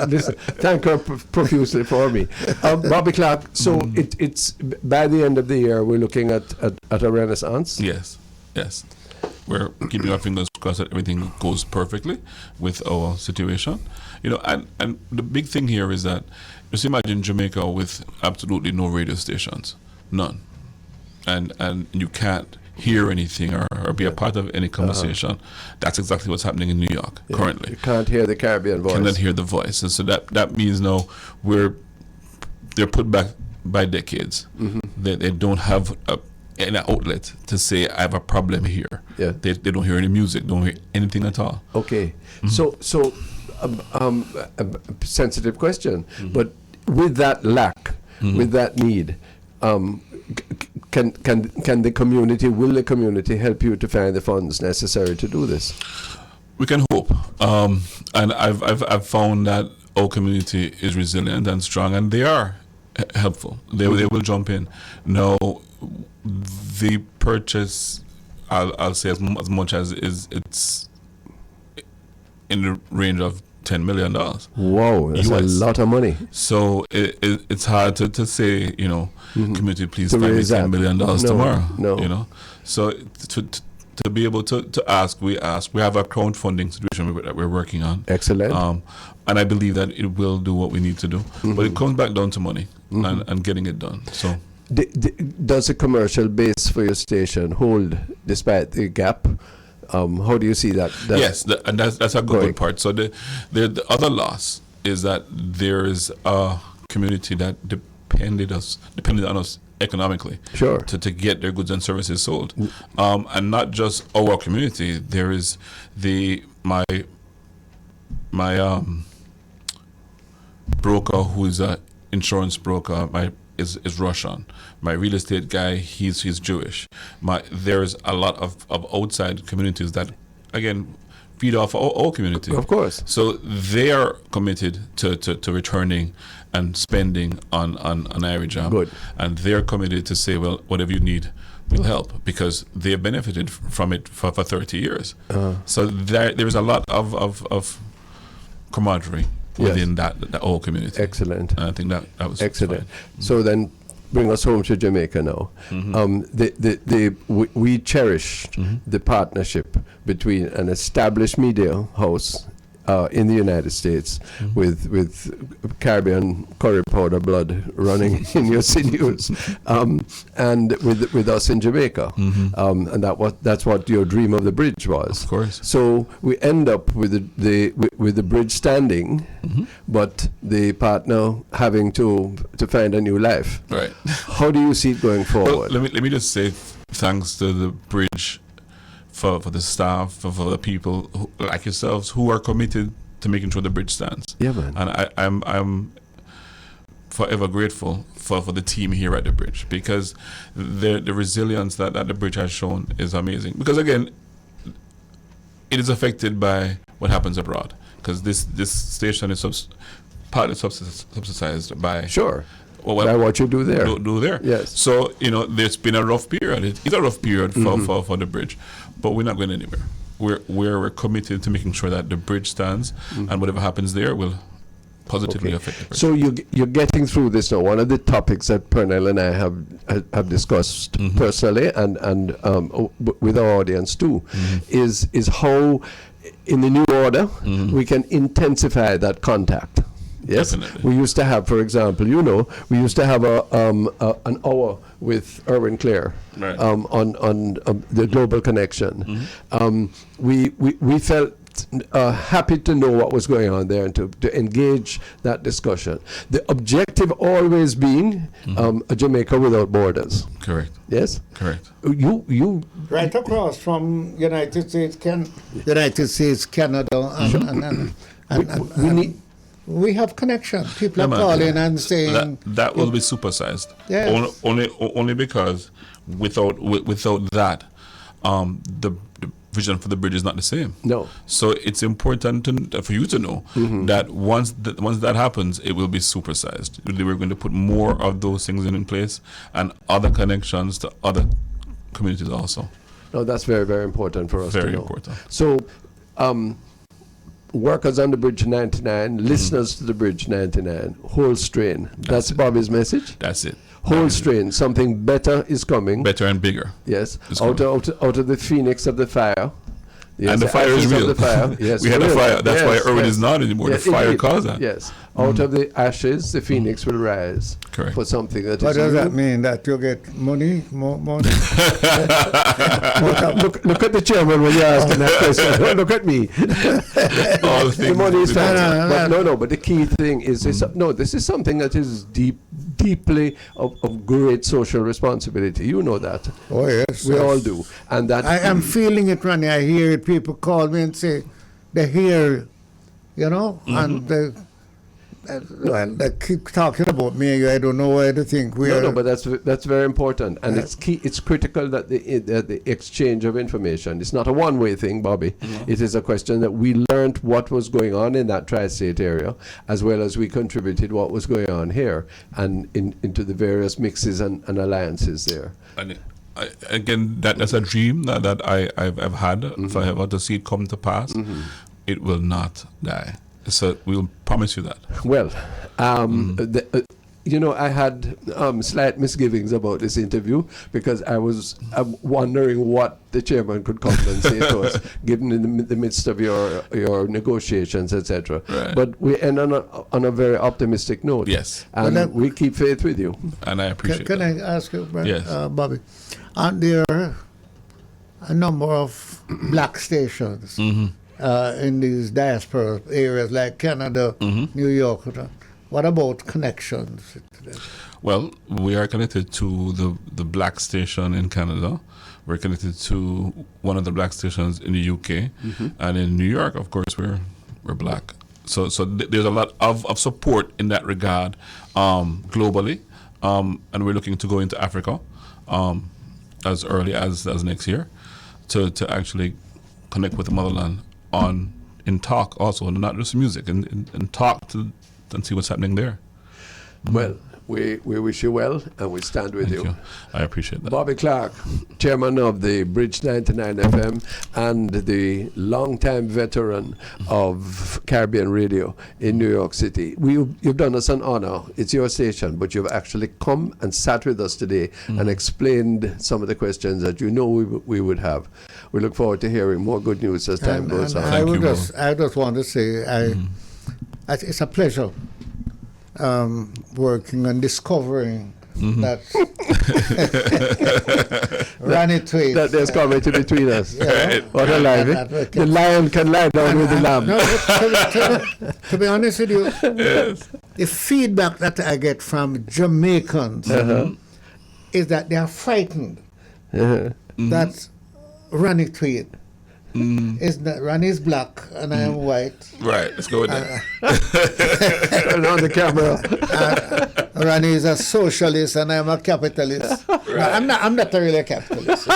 Listen, thank her profusely for me. Bobby Clarke, so it's by the end of the year we're looking at a renaissance? Yes. We're keeping our fingers crossed that everything goes perfectly with our situation. And the big thing here is that just imagine Jamaica with absolutely no radio stations. None. And you can't hear anything or be a part of any conversation. That's exactly what's happening in New York currently. You can't hear the Caribbean Voice. Cannot hear the voice. And so that means now they're put back by decades. They don't have an outlet to say I have a problem here. They don't hear any music, don't hear anything at all. Okay. So sensitive question, but with that lack, with that need, can the community, will the community help you to find the funds necessary to do this? We can hope, and I've found that our community is resilient and strong, and they are helpful. They will jump in. Now, the purchase, I'll say as much as it's in the range of $10 million. Wow, that's a lot of money. So it's hard to say, community, please spend me $10 million tomorrow. No. So to be able to ask, we have a crowdfunding situation that we're working on. Excellent. And I believe that it will do what we need to do. But it comes back down to money and getting it done. So does the commercial base for your station hold despite the gap? How do you see that? Yes, and that's a good part. So the other loss is that there is a community that depended on us economically, sure, to get their goods and services sold, and not just our community. There is my broker, who is a insurance broker, is Russian. My real estate guy, he's Jewish. There's a lot of outside communities that, again, feed off our community. Of course. So they are committed to returning and spending on IrieJam. Good. And they're committed to say, well, whatever you need, we'll help, because they have benefited from it for 30 years. So there's a lot of camaraderie within that whole community. Excellent. And I think that was excellent. fine. So then, bring us home to Jamaica now. We cherished the partnership between an established media house in the United States with Caribbean curry powder blood running in your sinews, and with us in Jamaica, and that's what your dream of the bridge was. Of course. So we end up with the bridge standing, but the partner having to find a new life. Right. How do you see it going forward? Well, let me just say thanks to the bridge, for the staff, for the people like yourselves who are committed to making sure the bridge stands. Yeah, man. And I'm forever grateful for the team here at the bridge, because the resilience that the bridge has shown is amazing. Because again, it is affected by what happens abroad, because this station is partly subsidized by by what you do there. Do there. Yes. So, there's been a rough period. It's a rough period for the bridge, but we're not going anywhere. We're committed to making sure that the bridge stands, and whatever happens there will positively affect the bridge. So you're getting through this now. One of the topics that Pernell and I have discussed personally and with our audience too is how in the new order we can intensify that contact. Yes, definitely. We used to have, for example, we used to have an hour with Erwin Clare on the Global Connection. We felt happy to know what was going on there and to engage that discussion. The objective always being a Jamaica without borders. Correct. Yes. Correct. You right across from United States, Canada, and we have connection. People are calling and saying that will be supersized. Yes. Only because without that, the vision for the bridge is not the same. No. So it's important for you to know that once that happens, it will be supersized. We're going to put more of those things in place and other connections to other communities also. No, that's very, very important for us to know. Very important. So, workers on the Bridge 99, listeners to the Bridge 99, whole strain. That's Bobby's message? That's it. Whole strain. Something better is coming. Better and bigger. Yes. Out of the phoenix of the fire. Yes, and the fire is real. The fire. Yes, we had a fire. That's why Erwin is not anymore. The fire caused that. Yes. Out of the ashes, the phoenix will rise. Correct. For something that what is does new. that mean? That you get money? More money? look at the chairman when you're asking that question. Don't look at me. The money is fine. But the key thing is this is something that is deeply of great social responsibility. You know that. Oh, yes. We all do. And that I am feeling it, Ronnie. I hear it. People call me and say they hear, and they keep talking about me. I don't know where to think. No, but that's very important, and it's key. It's critical that the exchange of information. It's not a one-way thing, Bobby. It is a question that we learned what was going on in that tri-state area, as well as we contributed what was going on here, and into the various mixes and alliances there. And again, that's a dream that I've had forever, to see it come to pass. It will not die. So we'll promise you that. Well, I had slight misgivings about this interview because I'm wondering what the chairman could come and say to us, given in the midst of your negotiations, etc. Right. But we end on a very optimistic note. Yes. And we keep faith with you. And I appreciate Can that. I ask you, Yes. Bobby, aren't there a number of black stations in these diaspora areas like Canada, New York? What about connections? Well, we are connected to the black station in Canada. We're connected to one of the black stations in the UK, and in New York, of course, we're black. So there's a lot of support in that regard globally, and we're looking to go into Africa as early as next year to actually connect with the motherland in talk also, and not just music, and talk and see what's happening there. Well, we wish you well, and we stand with Thank you. I appreciate that. Bobby Clarke, chairman of the Bridge 99 FM and the longtime veteran of Caribbean Radio in New York City. You've done us an honor. It's your station, but you've actually come and sat with us today and explained some of the questions that you know we would have. We look forward to hearing more good news as time goes on. I just want to say, it's a pleasure working and discovering that Ronnie Tweed. That there's comedy between us. Yeah. What a life. The lion can lie down with the lamb. No, to be honest with you, the feedback that I get from Jamaicans is that they are frightened that Ronnie Tweed is that Ronnie's black and I am white. Right, let's go with that. Turn on the camera. Ronnie is a socialist and I'm a capitalist. Right. No, I'm not really a capitalist.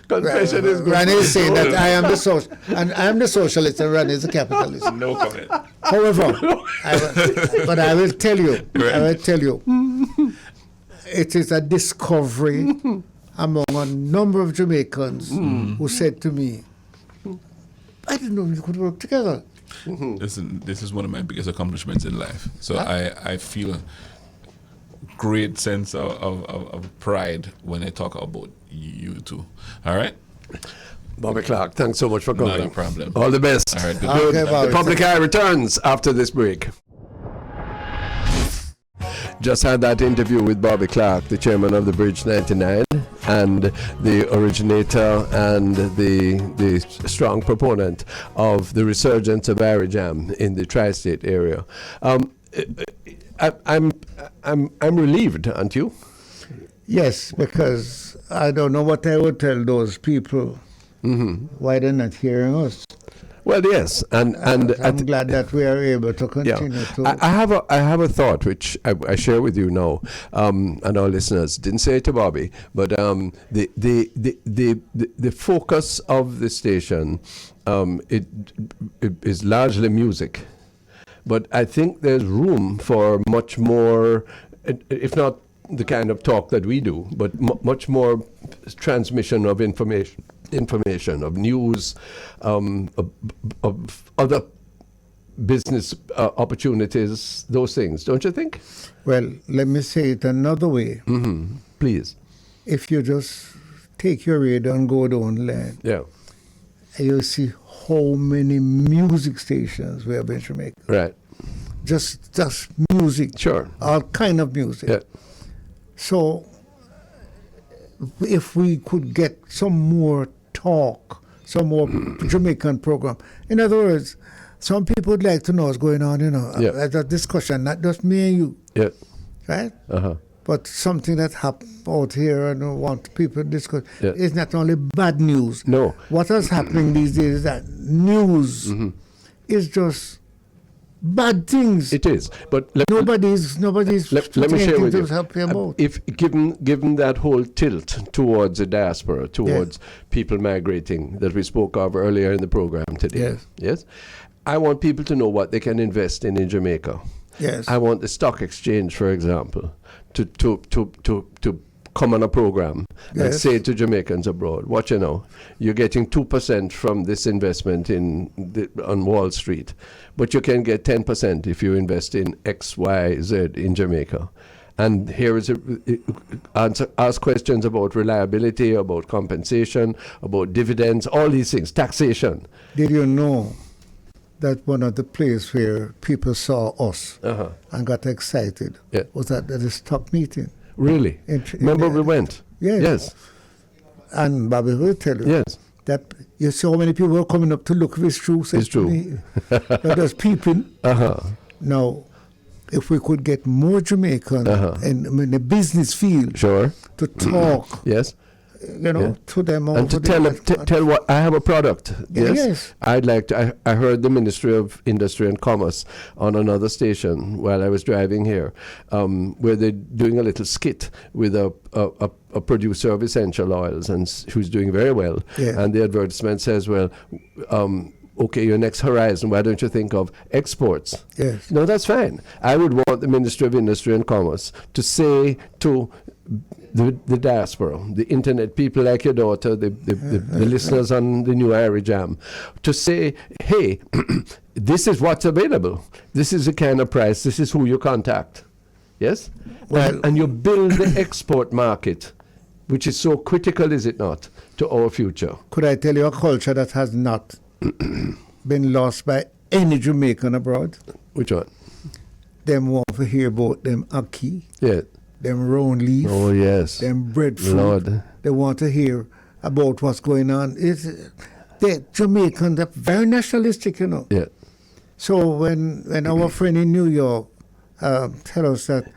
Confession is good. Ronnie is saying that I am the socialist and Ronnie is a capitalist. No comment. However, I will tell you, it is a discovery among a number of Jamaicans who said to me, I didn't know we could work together. Listen, this is one of my biggest accomplishments in life. So I feel a great sense of pride when I talk about you two. All right? Bobby Clarke, thanks so much for coming. Not a problem. All the best. All right, good. Okay, The Public Eye returns after this break. Just had that interview with Bobby Clarke, the chairman of the Bridge 99 and the originator and the strong proponent of the resurgence of IrieJam in the tri-state area. I'm relieved, aren't you? Yes, because I don't know what I would tell those people why they're not hearing us. Well, yes, and I'm glad that we are able to continue to. I have a thought which I share with you now, and our listeners. Didn't say it to Bobby, but the focus of the station, it is largely music, but I think there's room for much more, if not the kind of talk that we do, but much more transmission of information, of news, of other business opportunities, those things, don't you think? Well, let me say it another way. Please. If you just take your radio and go down land, you'll see how many music stations we have in Jamaica. Right. Just music. Sure. All kind of music. Yeah. So if we could get some more talk, some more Jamaican program. In other words, some people would like to know what's going on, as a discussion, not just me and you. Yeah. Right? But something that happened out here and I want people to discuss. Yeah. It's not only bad news. No. What is happening these days is that news is just bad things. It is, but nobody's let me share with you. Help you about. If given that whole tilt towards the diaspora, towards people migrating that we spoke of earlier in the program today, yes, I want people to know what they can invest in Jamaica. Yes, I want the stock exchange, for example, to come on a program and say to Jamaicans abroad, watch you're getting 2% from this investment on Wall Street, but you can get 10% if you invest in X, Y, Z in Jamaica. And here is ask questions about reliability, about compensation, about dividends, all these things, taxation. Did you know that one of the places where people saw us and got excited was at the stock meeting? Really? Remember we went? Yes. And Bobby will tell you that you see how many people were coming up to look if it's true. It's true. They're just peeping. Now, if we could get more Jamaicans in the business field to talk to them. And to tell what I have a product. Yes. I'd like to. I heard the Ministry of Industry and Commerce on another station while I was driving here, where they're doing a little skit with a producer of essential oils and who's doing very well. Yeah. And the advertisement says, well, okay, your next horizon, why don't you think of exports? Yes. No, that's fine. I would want the Ministry of Industry and Commerce to say to the diaspora, the internet people like your daughter, the listeners on the new IrieJam, to say, hey, this is what's available. This is the kind of price. This is who you contact. Yes? Well, and you build the export market, which is so critical, is it not, to our future? Could I tell you a culture that has not been lost by any Jamaican abroad? Which one? Them want to hear about them ackee. Yeah. Them round leaf. Oh, yes. Them breadfruit. Lord. They want to hear about what's going on. The Jamaicans are very nationalistic, Yeah. So when our friend in New York tell us that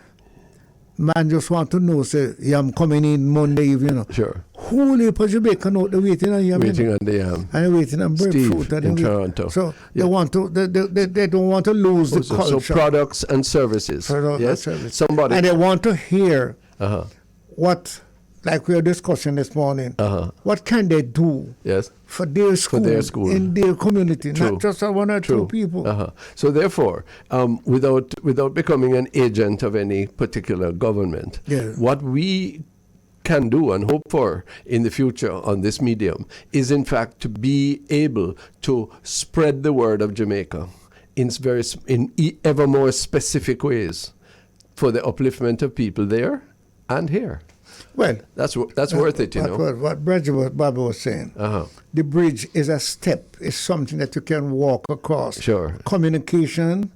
man just want to know, say, yam coming in Monday evening, Sure. whole heap of Jamaican out there waiting on yam. Waiting on the yam. And they're waiting on breadfruit. Steve in Toronto. So they want to, they don't want to lose the culture. So products and services. Yes. Somebody. And they want to hear Uh-huh. what, like we were discussing this morning, Uh-huh. what can they do Yes. for their school, in their community, True. not just one or two people. Uh-huh. So therefore, without becoming an agent of any particular government, what we can do and hope for in the future on this medium is in fact to be able to spread the word of Jamaica in ever more specific ways for the upliftment of people there and here. Well, that's worth it, you know. What Bobby was saying. Uh-huh. The bridge is a step. It's something that you can walk across. Sure. Communication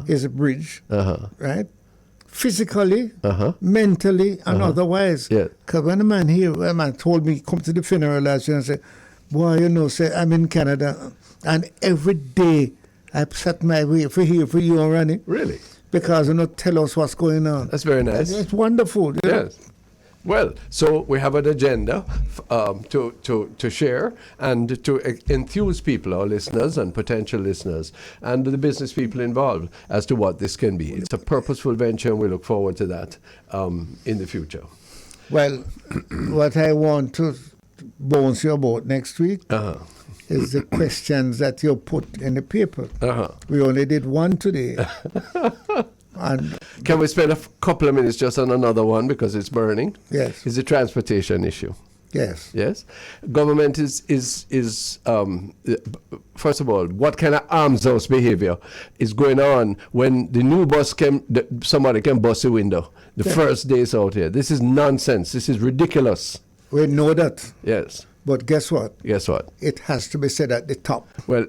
is a bridge, right? Physically, mentally, and otherwise. Yeah. Because when a man told me, come to the funeral last year and say, boy, say, I'm in Canada, and every day I set my way for you already. Really? Because tell us what's going on. That's very nice. It's wonderful. Yes. Well, so we have an agenda to share and to enthuse people, our listeners and potential listeners, and the business people involved as to what this can be. It's a purposeful venture, and we look forward to that in the future. Well, what I want to bounce you about next week is the questions that you put in the paper. We only did one today. And can we spend a couple of minutes just on another one because it's burning? Yes. It's a transportation issue. Yes. Yes. Government is first of all, what kind of arms house behavior is going on when the new bus somebody can bust a window the first days out here? This is nonsense. This is ridiculous. We know that. Yes. But guess what? Guess what? It has to be said at the top. Well,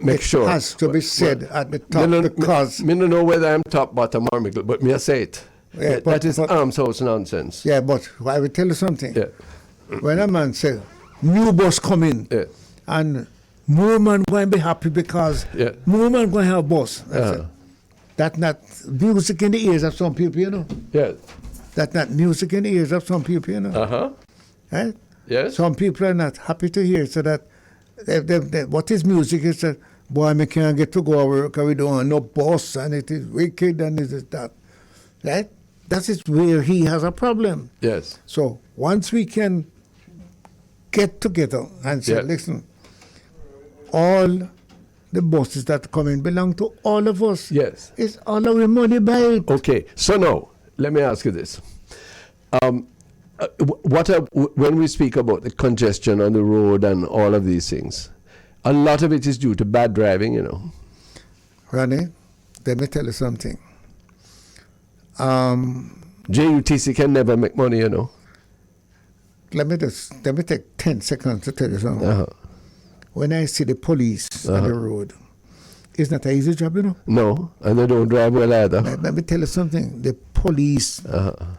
make sure. It has to be said at the top because... I don't know whether I'm top, bottom, or middle, but me I say it. Yeah, that is arms house nonsense. Yeah, but I will tell you something. Yeah. When a man says, new bus coming, and more man going to be happy because more man going to have bus. That's not music in the ears of some people, you know. Yeah. That's not music in the ears of some people, you know. Right? Yes. Some people are not happy to hear, so that what is music is that, boy, I can't get to go to work, we don't have no boss, and it is wicked, and it is that. Right? That is where he has a problem. Yes. So once we can get together and say, listen, all the buses that come in belong to all of us. Yes. It's all our money by it. Okay. So now, let me ask you this. When we speak about the congestion on the road and all of these things, a lot of it is due to bad driving, you know. Ronnie, let me tell you something. JUTC can never make money, you know. Let me take 10 seconds to tell you something. When I see the police on the road, it's not an easy job, you know. No, and they don't drive well either. Let me tell you something. The police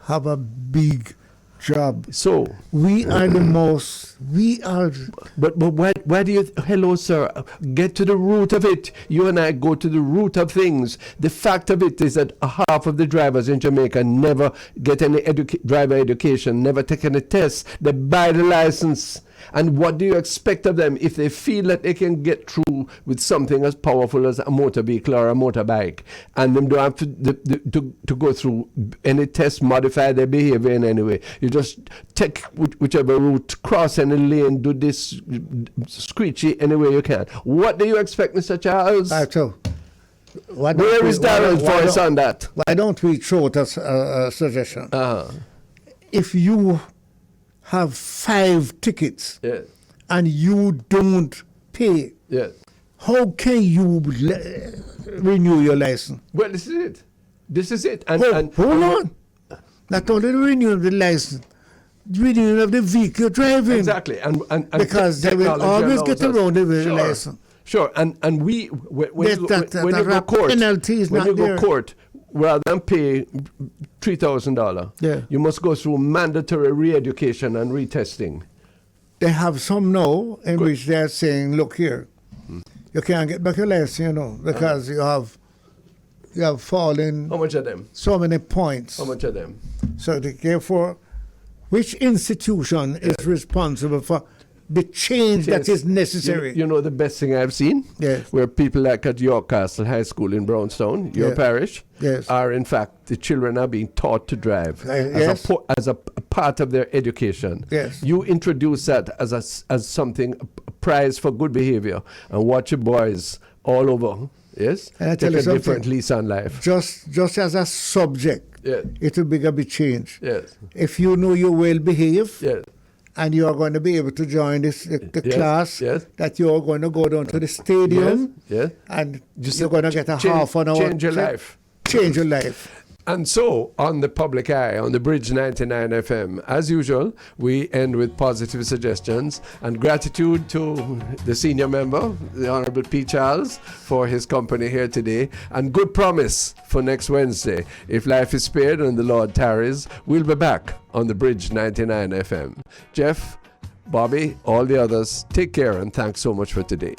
have a big job. So we are the most. We are. But why do you? Hello, sir. Get to the root of it. You and I go to the root of things. The fact of it is that half of the drivers in Jamaica never get any driver education, never take any tests. They buy the license. And what do you expect of them if they feel that they can get through with something as powerful as a motor vehicle or a motorbike, and them don't have to go through any test, modify their behavior in any way? You just take whichever route, cross any lane, do this screechy any way you can. What do you expect, Mr. Charles? So, where is Darren's voice on that? Why don't we throw out a suggestion? If you have 5 tickets and you don't pay, how can you renew your license? Well, this is it. This is it. Hold on. Not only the renewal of the license, renewal of the vehicle you're driving. Exactly. And because they will always get around the license. Sure. And when you go court, rather than pay $3,000, you must go through mandatory re-education and retesting. They have some now in which they are saying, look here, you can't get back your license, because you have fallen. How much of them? So many points. How much of them? So therefore, which institution is responsible for the change that is necessary? You know the best thing I've seen? Yes. Where people like at York Castle High School in Brownstown, your parish, are in fact, the children are being taught to drive as a part of their education. Yes. You introduce that as something, a prize for good behavior, and watch your boys all over, yes? And I tell take you a different lease on life. Just as a subject, it will be a big change. Yes. If you know you will behave, yes, and you are going to be able to join the class, that you are going to go down to the stadium, and you're going to get a half an hour. Change your life. Change your life. And so, on the public eye, on the Bridge 99 FM, as usual, we end with positive suggestions and gratitude to the senior member, the Honorable P. Charles, for his company here today, and good promise for next Wednesday. If life is spared and the Lord tarries, we'll be back on the Bridge 99 FM. Jeff, Bobby, all the others, take care and thanks so much for today.